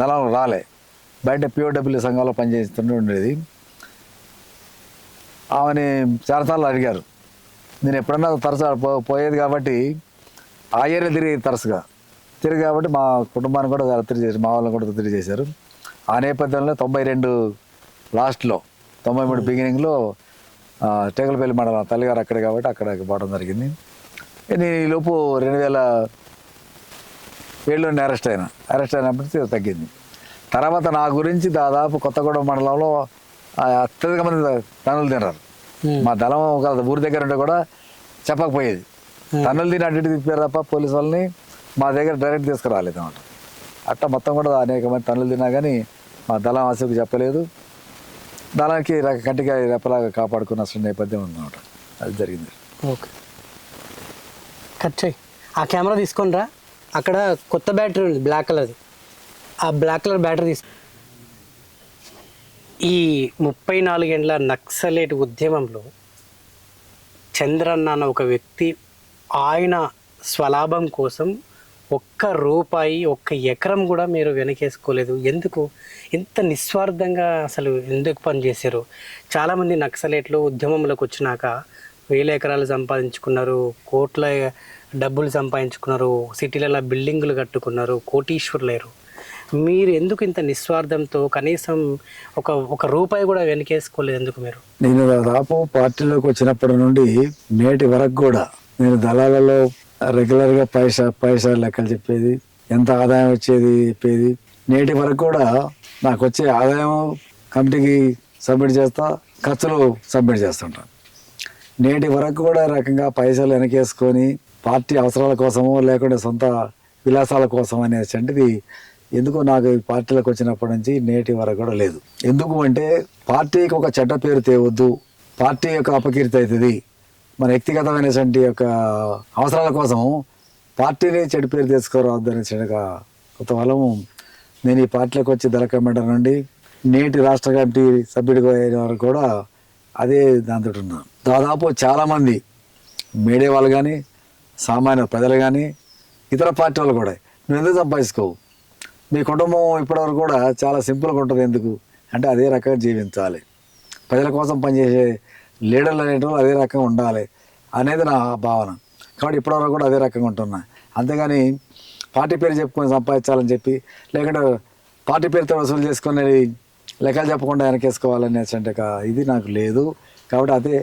దళం రాలే, బయట POW సంఘంలో పనిచేస్తుంటే ఉండేది. ఆమెని చాలాసార్లు అడిగారు. నేను ఎప్పుడన్నా తరచు పోయేది కాబట్టి ఆ ఏరియా తిరిగి తరచుగా కాబట్టి మా కుటుంబాన్ని కూడా ఒత్తిడి చేశారు, మా వాళ్ళని కూడా ఒత్తిడి చేశారు. ఆ నేపథ్యంలో 92 లాస్ట్లో 93 బిగినింగ్లో టేకలపల్లి మండలం తల్లిగారు అక్కడే కాబట్టి అక్కడికి పోవడం జరిగింది. నేను ఈలోపు 2007 అరెస్ట్ అయినప్పటికీ తగ్గింది. తర్వాత నా గురించి దాదాపు కొత్తగూడెం మండలంలో అత్యధిక మంది తన్నులు తిన్నారు. మా దళం ఒక ఊరి దగ్గర ఉంటే కూడా చెప్పకపోయేది. తన్నులు తిని అడ్డు తిప్పారు తప్ప పోలీసు వాళ్ళని మా దగ్గర డైరెక్ట్ తీసుకురాలేదు అన్నమాట. అట్లా మొత్తం కూడా అనేక మంది తన్నులు తిన్నా కానీ మా దళం ఆశకు చెప్పలేదు. దళానికి కంటికి రెప్పలాగా కాపాడుకున్న నేపథ్యం ఉందన్నమాట. అది జరిగింది. ఓకే, కట్ చేయి. ఆ కెమెరా తీసుకొని రా. అక్కడ కొత్త బ్యాటరీ ఉంది, బ్లాక్ కలర్ది. ఆ బ్లాక్ కలర్ బ్యాటరీ తీసు. ఈ 34 ఏళ్ళ నక్సలేట్ ఉద్యమంలో చంద్రన్న అన్న ఒక వ్యక్తి ఆయన స్వలాభం కోసం ₹1 1 ఎకరం కూడా మీరు వెనకేసుకోలేదు. ఎందుకు ఇంత నిస్వార్థంగా అసలు ఎందుకు పనిచేశారు? చాలామంది నక్సలేట్లు ఉద్యమంలోకి వచ్చినాక 1000 ఎకరాలు సంపాదించుకున్నారు, కోట్ల డబ్బులు సంపాదించుకున్నారు, సిటీలలో బిల్డింగులు కట్టుకున్నారు, కోటీశ్వరులేరు. మీరు ఎందుకు ఇంత నిస్వార్థంతో కనీసం ₹1 కూడా వెనకేసుకోలేదు ఎందుకు మీరు? నేను దాదాపు పార్టీలోకి వచ్చినప్పటి నుండి నేటి వరకు కూడా నేను దళాలలో రెగ్యులర్గా పైసా లెక్కలు చెప్పేది, ఎంత ఆదాయం వచ్చేది చెప్పేది. నేటి వరకు కూడా నాకు వచ్చే ఆదాయం కమిటీకి సబ్మిట్ చేస్తా, ఖర్చులు సబ్మిట్ చేస్తుంటాను. నేటి వరకు కూడా రకంగా పైసలు వెనకేసుకొని పార్టీ అవసరాల కోసమో లేకుంటే సొంత విలాసాల కోసం అనేటువంటిది ఎందుకో నాకు ఈ పార్టీలకు వచ్చినప్పటి నుంచి నేటి వరకు కూడా లేదు. ఎందుకు అంటే పార్టీకి ఒక చెడ్డ పేరు తేవద్దు, పార్టీ యొక్క అపకీర్తి అవుతుంది, మన వ్యక్తిగతమైనటువంటి యొక్క అవసరాల కోసం పార్టీని చెడు పేరు తెచ్చుకోరావద్దు అనేటువంటి కొత్త వలము నేను ఈ పార్టీలోకి వచ్చి దళ కమాండర్ నుండి నేటి రాష్ట్ర కమిటీ సభ్యుడిగా అయిన వరకు కూడా అదే దాంతో ఉన్నాను. దాదాపు చాలామంది మీడియా వాళ్ళు కానీ సామాన్య ప్రజలు కానీ ఇతర పార్టీ వాళ్ళు కూడా నువ్వు ఎందుకు సంపాదించుకోవు, మీ కుటుంబం ఇప్పటివరకు కూడా చాలా సింపుల్గా ఉంటుంది ఎందుకు అంటే అదే రకంగా జీవించాలి, ప్రజల కోసం పనిచేసే లీడర్లు అనేటువంటి అదే రకంగా ఉండాలి అనేది నా భావన. కాబట్టి ఇప్పటివరకు కూడా అదే రకంగా ఉంటున్నా. అంతేగాని పార్టీ పేరు చెప్పుకొని సంపాదించాలని చెప్పి లేకుంటే పార్టీ పేరుతో వసూలు చేసుకుని లెక్కలు చెప్పకుండా వెనకేసుకోవాలనేటువంటి ఇది నాకు లేదు. కాబట్టి అదే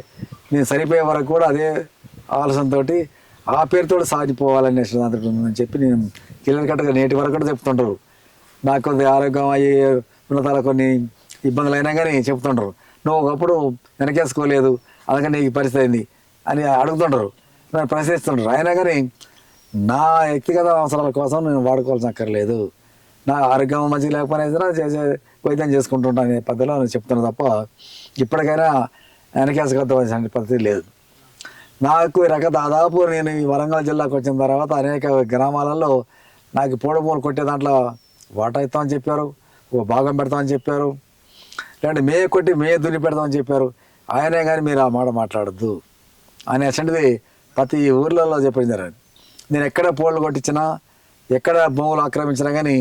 నేను సరిపోయే వరకు కూడా అదే ఆలోచనతో ఆ పేరుతో సాగిపోవాలనే దాంతో ఉందని చెప్పి నేను క్లియర్ కట్గా నేటి వరకు కూడా చెప్తుంటారు. నాకు కొంత ఆరోగ్యం అయ్యి ఉన్నతాల కొన్ని ఇబ్బందులు అయినా కానీ చెప్తుంటారు, నువ్వు ఒకప్పుడు వెనకేసుకోలేదు అందుకని నీకు పరిస్థితి అయింది అని అడుగుతుంటారు, నన్ను ప్రశ్నిస్తుంటారు. అయినా కానీ నా వ్యక్తిగత అవసరాల కోసం నేను వాడుకోవాల్సిన అక్కర్లేదు, నా ఆరోగ్యం మంచిగా లేకపోయినా చేసే వైద్యం చేసుకుంటుంటాను అనే పద్ధతిలో నేను చెప్తున్నాను తప్ప ఇప్పటికైనా వెనకేసుకోవాల్సిన పరిస్థితి లేదు నాకు. దాదాపు నేను ఈ వరంగల్ జిల్లాకు వచ్చిన తర్వాత అనేక గ్రామాలలో నాకు పూడమూలు కొట్టే దాంట్లో వాటా ఇస్తామని చెప్పారు, ఓ భాగం పెడతామని చెప్పారు, లేదంటే మే కొట్టి మే దున్ని పెడతామని చెప్పారు. ఆయనే కానీ మీరు ఆ మాట మాట్లాడద్దు అనేటువంటిది ప్రతి ఊర్లలో చెప్పింది జరిగింది. నేను ఎక్కడ పోళ్ళు కొట్టించినా ఎక్కడ భూములు ఆక్రమించినా కానీ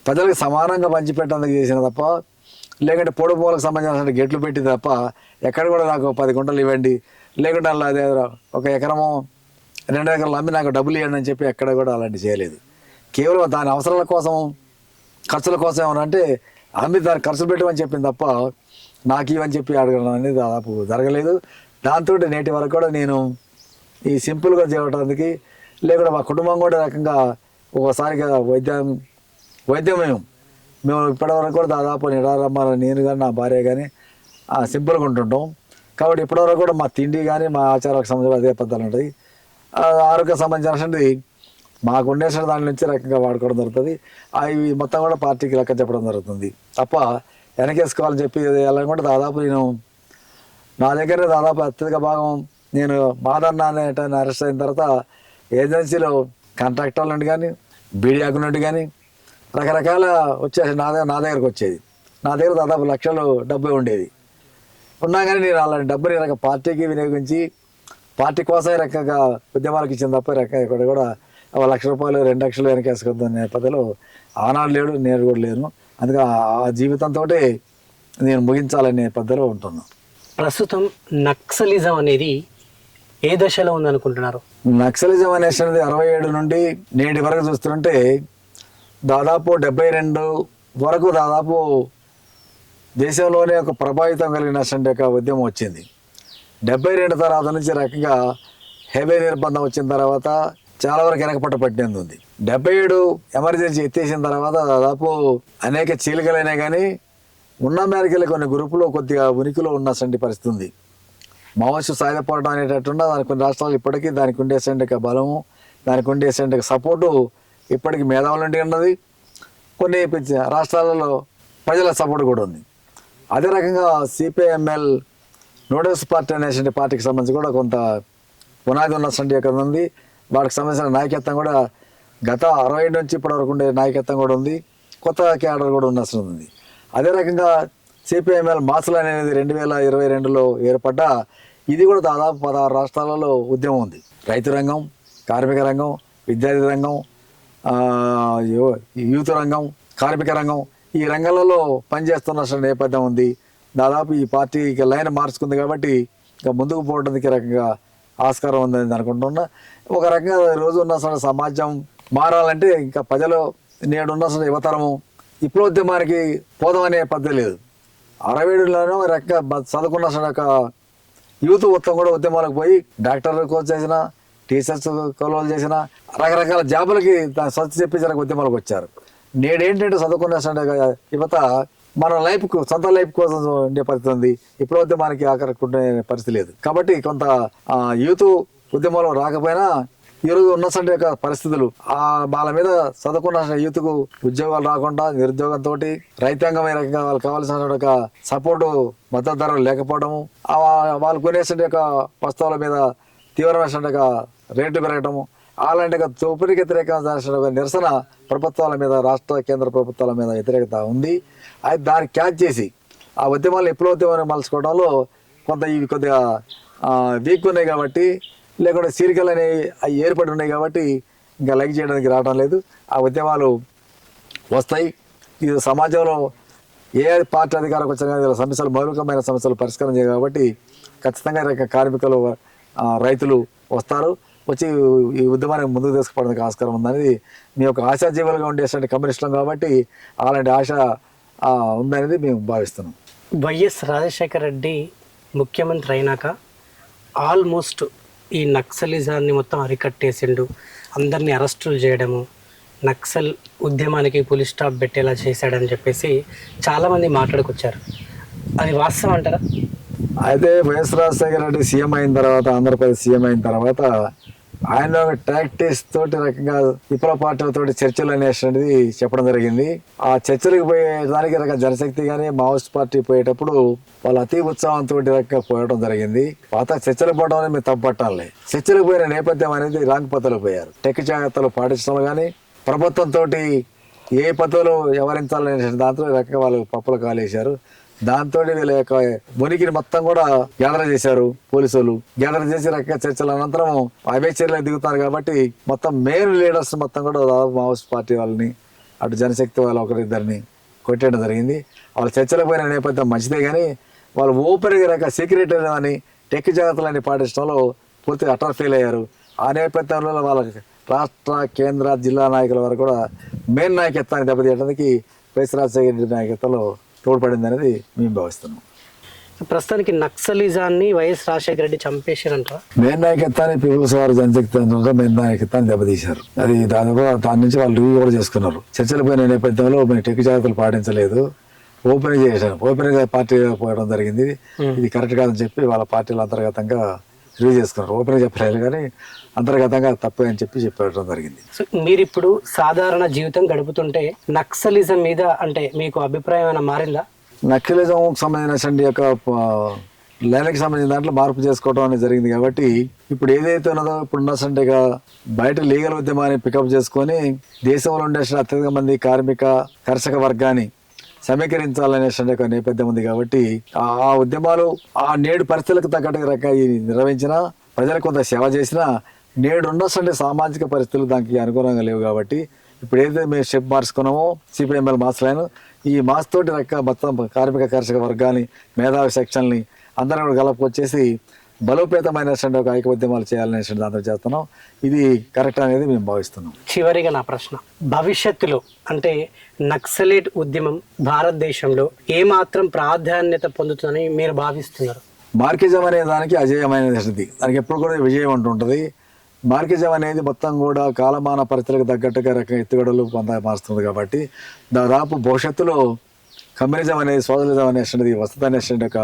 ప్రజలకు సమానంగా పంచిపెట్టేందుకు చేసిన తప్ప లేకుంటే పొడి భూములకు సంబంధించిన గెట్లు పెట్టింది తప్ప ఎక్కడ కూడా నాకు 10 గుంటలు ఇవ్వండి లేకుంటే అలా అదే 1 ఎకరము 2 ఎకరాలు అమ్మి నాకు డబ్బులు ఇవ్వండి అని చెప్పి ఎక్కడ కూడా అలాంటి చేయలేదు. కేవలం దాని అవసరాల కోసం ఖర్చుల కోసం ఏమనంటే అమ్మి దాన్ని ఖర్చు పెట్టమని చెప్పింది తప్ప నాకు ఇవని చెప్పి అడగడం అనేది దాదాపు జరగలేదు. దాంతో నేటి వరకు కూడా నేను ఈ సింపుల్గా చేయడానికి లేకుండా మా కుటుంబం కూడా రకంగా ఒకసారిగా వైద్యం మేము ఇప్పటివరకు కూడా దాదాపు నిరారమ్మ నేను కానీ నా భార్య కానీ సింపుల్గా ఉంటుంటాం. కాబట్టి ఇప్పటివరకు కూడా మా తిండి కానీ మా ఆచారాలకు సంబంధించిన అదే పద్ధతులు ఉంటాయి. ఆరోగ్య సంబంధించినది మాకు ఉండేసిన దాని నుంచి రకంగా వాడుకోవడం జరుగుతుంది. అవి మొత్తం కూడా పార్టీకి లెక్క చెప్పడం జరుగుతుంది తప్ప వెనకేసుకోవాలని చెప్పి వెళ్ళకుండా దాదాపు నేను నా దగ్గర దాదాపు అత్యధిక భాగం నేను మాదన్న అనేటాన్ని అరెస్ట్ అయిన తర్వాత ఏజెన్సీలో కాంట్రాక్టర్ల నుండి కానీ బీడీఆకు నుండి కానీ రకరకాల వచ్చేసి నా దగ్గరకు వచ్చేది. నా దగ్గర దాదాపు లక్షలు డబ్బు ఉండేది. ఉన్నా కానీ నేను అలాంటి డబ్బుని రక పార్టీకి వినియోగించి పార్టీ కోసమే రకంగా ఉద్యమాలకు ఇచ్చిన తప్ప రకంగా ఇక్కడ కూడా ₹1,00,000 2 లక్షలు వెనకేసుకుందాం అనే పద్ధతిలో ఆనాడు లేడు నేను కూడా లేను. అందుకే ఆ జీవితంతో నేను ముగించాలనే పద్ధతిలో ఉంటున్నాను. ప్రస్తుతం నక్సలిజం అనేది ఏ దశలో ఉందనుకుంటున్నారు? నక్సలిజం అనేసి 67 నుండి నేటి వరకు చూస్తుంటే దాదాపు 72 వరకు దాదాపు దేశంలోనే ఒక ప్రభావితం కలిగినటువంటి ఒక ఉద్యమం వచ్చింది. 72 తర్వాత నుంచి రకంగా హెవీ నిర్బంధం వచ్చిన తర్వాత చాలా వరకు వెనకపట్ట పట్టింది ఉంది. 77 ఎమర్జెన్సీ ఎత్తేసిన తర్వాత దాదాపు అనేక చీలికలైనా కానీ ఉన్న మేరకెళ్ళి కొన్ని గ్రూపులు కొద్దిగా ఉనికిలో ఉన్నటువంటి పరిస్థితి ఉంది. మావోయిస్టు సాయుధ పోరాటం అనేటట్టున్నా దానికి కొన్ని రాష్ట్రాలు ఇప్పటికీ దానికి ఉండేటువంటి బలము, దానికి ఉండేటువంటి సపోర్టు ఇప్పటికీ మేధావుల నుండి ఉన్నది. కొన్ని రాష్ట్రాలలో ప్రజల సపోర్ట్ కూడా ఉంది. అదే రకంగా సిపిఐఎంఎల్ నోడల్స్ పార్టీ అనేటువంటి పార్టీకి సంబంధించి కూడా కొంత పునాది ఉన్నటువంటి యొక్క ఉంది. వాటికి సంబంధించిన నాయకత్వం కూడా గత 67 నుంచి ఇప్పటి వరకు ఉండే నాయకత్వం కూడా ఉంది. కొత్త క్యాడర్ కూడా ఉన్నస్తుంది. అదే రకంగా సిపిఐఎంఎల్ మాసులు అనేది 2022లో ఏర్పడ్డ ఇది కూడా దాదాపు 16 రాష్ట్రాలలో ఉద్యమం ఉంది. రైతు రంగం, కార్మిక రంగం, విద్యార్థి రంగం, యూత్ రంగం, కార్మిక రంగం, ఈ రంగాలలో పనిచేస్తున్న నేపథ్యం ఉంది. దాదాపు ఈ పార్టీ ఇక లైన్ మార్చుకుంది కాబట్టి ఇక ముందుకు పోవడానికి రకంగా ఆస్కారం ఉందని అనుకుంటున్నా. ఒక రకంగా రోజు ఉన్న సమాజం మారాలంటే ఇంకా ప్రజలు నేడున్న యువతరము విప్లవోద్యమానికి పోదామనే పద్ధతి లేదు. 67లోనూ రకంగా చదువుకున్న ఒక యూత్ మొత్తం కూడా ఉద్యమాలకు పోయి డాక్టర్ కోర్స్ చేసిన, టీచర్స్ కొలువలు చేసిన, రకరకాల జాబులకి స్వచ్ఛ చెప్పించడానికి ఉద్యమాలకు వచ్చారు. నేడేంటంటే చదువుకున్న యువత మన లైఫ్కు సొంత లైఫ్ కోసం ఉండే పరిస్థితి ఉంది. విప్లవోద్యమానికి ఆకట్టుకునే పరిస్థితి లేదు. కాబట్టి కొంత యూత్ ఉద్యమాలు రాకపోయినా ఈరోజు ఉన్నటువంటి యొక్క పరిస్థితులు వాళ్ళ మీద చదువుకున్న యూత్కు ఉద్యోగాలు రాకుండా నిరుద్యోగంతో రైతాంగం ఏ రకంగా వాళ్ళకి కావాల్సిన ఒక సపోర్టు మద్దతు ధరలు లేకపోవడము, వాళ్ళు కొనేటువంటి యొక్క వస్తువుల మీద తీవ్రమైన రేట్లు పెరగటము, అలాంటి తోపిడికి వ్యతిరేక నిరసన ప్రభుత్వాల మీద, రాష్ట్ర కేంద్ర ప్రభుత్వాల మీద వ్యతిరేకత ఉంది. అది దాన్ని క్యాచ్ చేసి ఆ ఉద్యమాలు విప్లవోద్యమాన్ని మలుచుకోవడంలో కొంత ఇవి కొద్దిగా వీక్ ఉన్నాయి కాబట్టి, లేకుంటే సీరికలు అనేవి అవి ఏర్పడి ఉన్నాయి కాబట్టి ఇంకా లైక్ చేయడానికి రావడం లేదు. ఆ ఉద్యమాలు వస్తాయి. ఇది సమాజంలో ఏ పార్టీ అధికారం వచ్చినా సమస్యలు, మౌలికమైన సమస్యలు పరిష్కారం చేయాలి కాబట్టి ఖచ్చితంగా కార్మికులు, రైతులు వస్తారు. వచ్చి ఈ ఉద్యమాన్ని ముందుకు తీసుకుపోవడానికి ఆస్కారం ఉందనేది మీ యొక్క ఆశాజీవులుగా ఉండేటువంటి కమ్యూనిస్టులం కాబట్టి అలాంటి ఆశ ఉందనేది మేము భావిస్తున్నాం. వైఎస్ రాజశేఖర రెడ్డి ముఖ్యమంత్రి అయినాక ఆల్మోస్ట్ ఈ నక్సలిజాన్ని మొత్తం అరికట్టేసిండు, అందరినీ అరెస్టులు చేయడము, నక్సల్ ఉద్యమానికి పులి స్టాప్ పెట్టేలా చేశాడని చెప్పేసి చాలామంది మాట్లాడుకొచ్చారు. అది వాస్తవం అంటారా? అయితే వైఎస్ రాజశేఖర రెడ్డి సీఎం అయిన తర్వాత, ఆంధ్రప్రదేశ్ సీఎం అయిన తర్వాత ఆయన ప్రాక్టీస్ తోటి రకంగా విప్లవ పార్టీలతో చర్చలు అనేటువంటిది చెప్పడం జరిగింది. ఆ చర్చలకు పోయేదానికి రకంగా జనశక్తి కానీ మావోయిస్ట్ పార్టీ పోయేటప్పుడు వాళ్ళు అతి ఉత్సాహంతో రకంగా పోయడం జరిగింది. పాత చర్చలకు పోవడం అనేది మేము తప్పట్టాలి. చర్చలకు పోయిన నేపథ్యం అనేది రాంగ్ పద్ధతులు పోయారు. టెక్ జాగ్రత్తలు పాటించడం కానీ, ప్రభుత్వంతో ఏ పద్ధతులు వ్యవహరించాలనే దాంతో రకంగా వాళ్ళు పప్పులు కాలేశారు. దాంతో వీళ్ళ యొక్క మునికిని మొత్తం కూడా గ్యాదర్ చేశారు పోలీసులు. గ్యాదర్ చేసి రకంగా చర్చల అనంతరం అవే చర్యలకు దిగుతారు కాబట్టి మొత్తం మెయిన్ లీడర్స్ మొత్తం కూడా మావోయిస్ట్ పార్టీ వాళ్ళని, అటు జనశక్తి వాళ్ళ ఒకరిద్దరిని కొట్టేయడం జరిగింది. వాళ్ళ చర్చలకు పోయిన నేపథ్యం మంచిదే కానీ వాళ్ళు ఓపెన్గా రక సీక్రెట్ అని టెక్ జాగ్రత్తలని పాటించడంలో పూర్తిగా అటర్ ఫెయిల్ అయ్యారు. ఆ నేపథ్యంలో వాళ్ళ రాష్ట్ర, కేంద్ర, జిల్లా నాయకుల వరకు కూడా మెయిన్ నాయకత్వాన్ని దెబ్బతీయడానికి వైఎస్ రాజశేఖర రెడ్డి నాయకత్వంలో తోడ్పడింది అనేది మేము భావిస్తున్నాం. ప్రస్తుతానికి నక్సలిజాన్ని వైఎస్ రాజశేఖర రెడ్డి చంపేశారంటారా? మెయిన్ నాయకత్వాన్ని పీపుల్స్ వారు జనశక్తి మెయిన్ నాయకత్వాన్ని దెబ్బతీశారు. అది దాదాపు దాని నుంచి వాళ్ళు రివ్యూ కూడా చేసుకున్నారు. చర్చలు పోయిన నేపథ్యంలో మేము టెక్ జాగ్రత్తలు పాటించలేదు, ఓపెన్ చేశారు. ఓపెన్ గా పార్టీ పోయడం జరిగింది. ఇది కరెక్ట్ కాదని చెప్పి వాళ్ళ పార్టీలు అంతర్గతంగా రివ్యూ చేసుకున్నారు. ఓపెన్ చెప్పలేదు కానీ అంతర్గతంగా తప్పే అని చెప్పి చెప్పడం జరిగింది. సో మీరు ఇప్పుడు సాధారణ జీవితం గడుపుతుంటే నక్సలిజం మీద అంటే మీకు అభిప్రాయం ఏమైనా మారిందా? నక్సలిజం సంబంధించిన యొక్క లైన్కి సంబంధించిన దాంట్లో మార్పు చేసుకోవడం అనేది జరిగింది కాబట్టి ఇప్పుడు ఏదైతే ఉన్నదో ఇప్పుడు ఉన్నసంటేగా బయట లీగల్ ఉద్యమాన్ని పికప్ చేసుకొని దేశంలో ఉండే అత్యధిక మంది కార్మిక, కర్షక వర్గాన్ని సమీకరించాలనే ఒక నేపథ్యం ఉంది కాబట్టి ఆ ఉద్యమాలు ఆ నేడు పరిస్థితులకు తగ్గట్టుగా రకంగా నిర్వహించినా, ప్రజలకు కొంత సేవ చేసినా నేడు ఉన్నటువంటి సామాజిక పరిస్థితులు దానికి అనుగుణంగా లేవు కాబట్టి ఇప్పుడు ఏదైతే మేము స్టెప్ మార్చుకున్నామో సిపిఎంఎల్ మాస్ లైన్, ఈ మాస్ తోటి రక మొత్తం కార్మిక, కర్షక వర్గాన్ని, మేధావి సెక్షన్ని అందరం కూడా కలుపుకొచ్చేసి బలోపేతమైనటువంటి ఒక ఐకమత్యమాలు చేయాలనేటువంటి దాంతో చేస్తున్నాం. ఇది కరెక్ట్ అనేది మేము భావిస్తున్నాం. చివరిగా నా ప్రశ్న, భవిష్యత్తులో అంటే నక్సలైట్ ఉద్యమం భారతదేశంలో ఏమాత్రం ప్రాధాన్యత పొందుతుందని మీరు భావిస్తున్నారు? మార్కిజం అనే దానికి అజేయమైనది, దానికి ఎప్పుడు కూడా విజయం అంటుంటుంది. మార్కిజం అనేది మొత్తం కూడా కాలమాన పరిస్థితులకు తగ్గట్టుగా రకం ఎత్తుగడలు మారుస్తుంది కాబట్టి దాదాపు భవిష్యత్తులో కమ్యూనిజం అనేది, సోషలిజం అనేటువంటిది వస్తుంది అనేటువంటి ఒక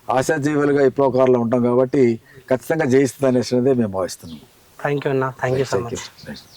ఆశాజీవులుగా విప్లవకారులు ఉంటాం కాబట్టి ఖచ్చితంగా జయిస్తుంది అనేటువంటిది మేము భావిస్తున్నాం. థ్యాంక్ యూ అన్న, thank you so much. Thank you.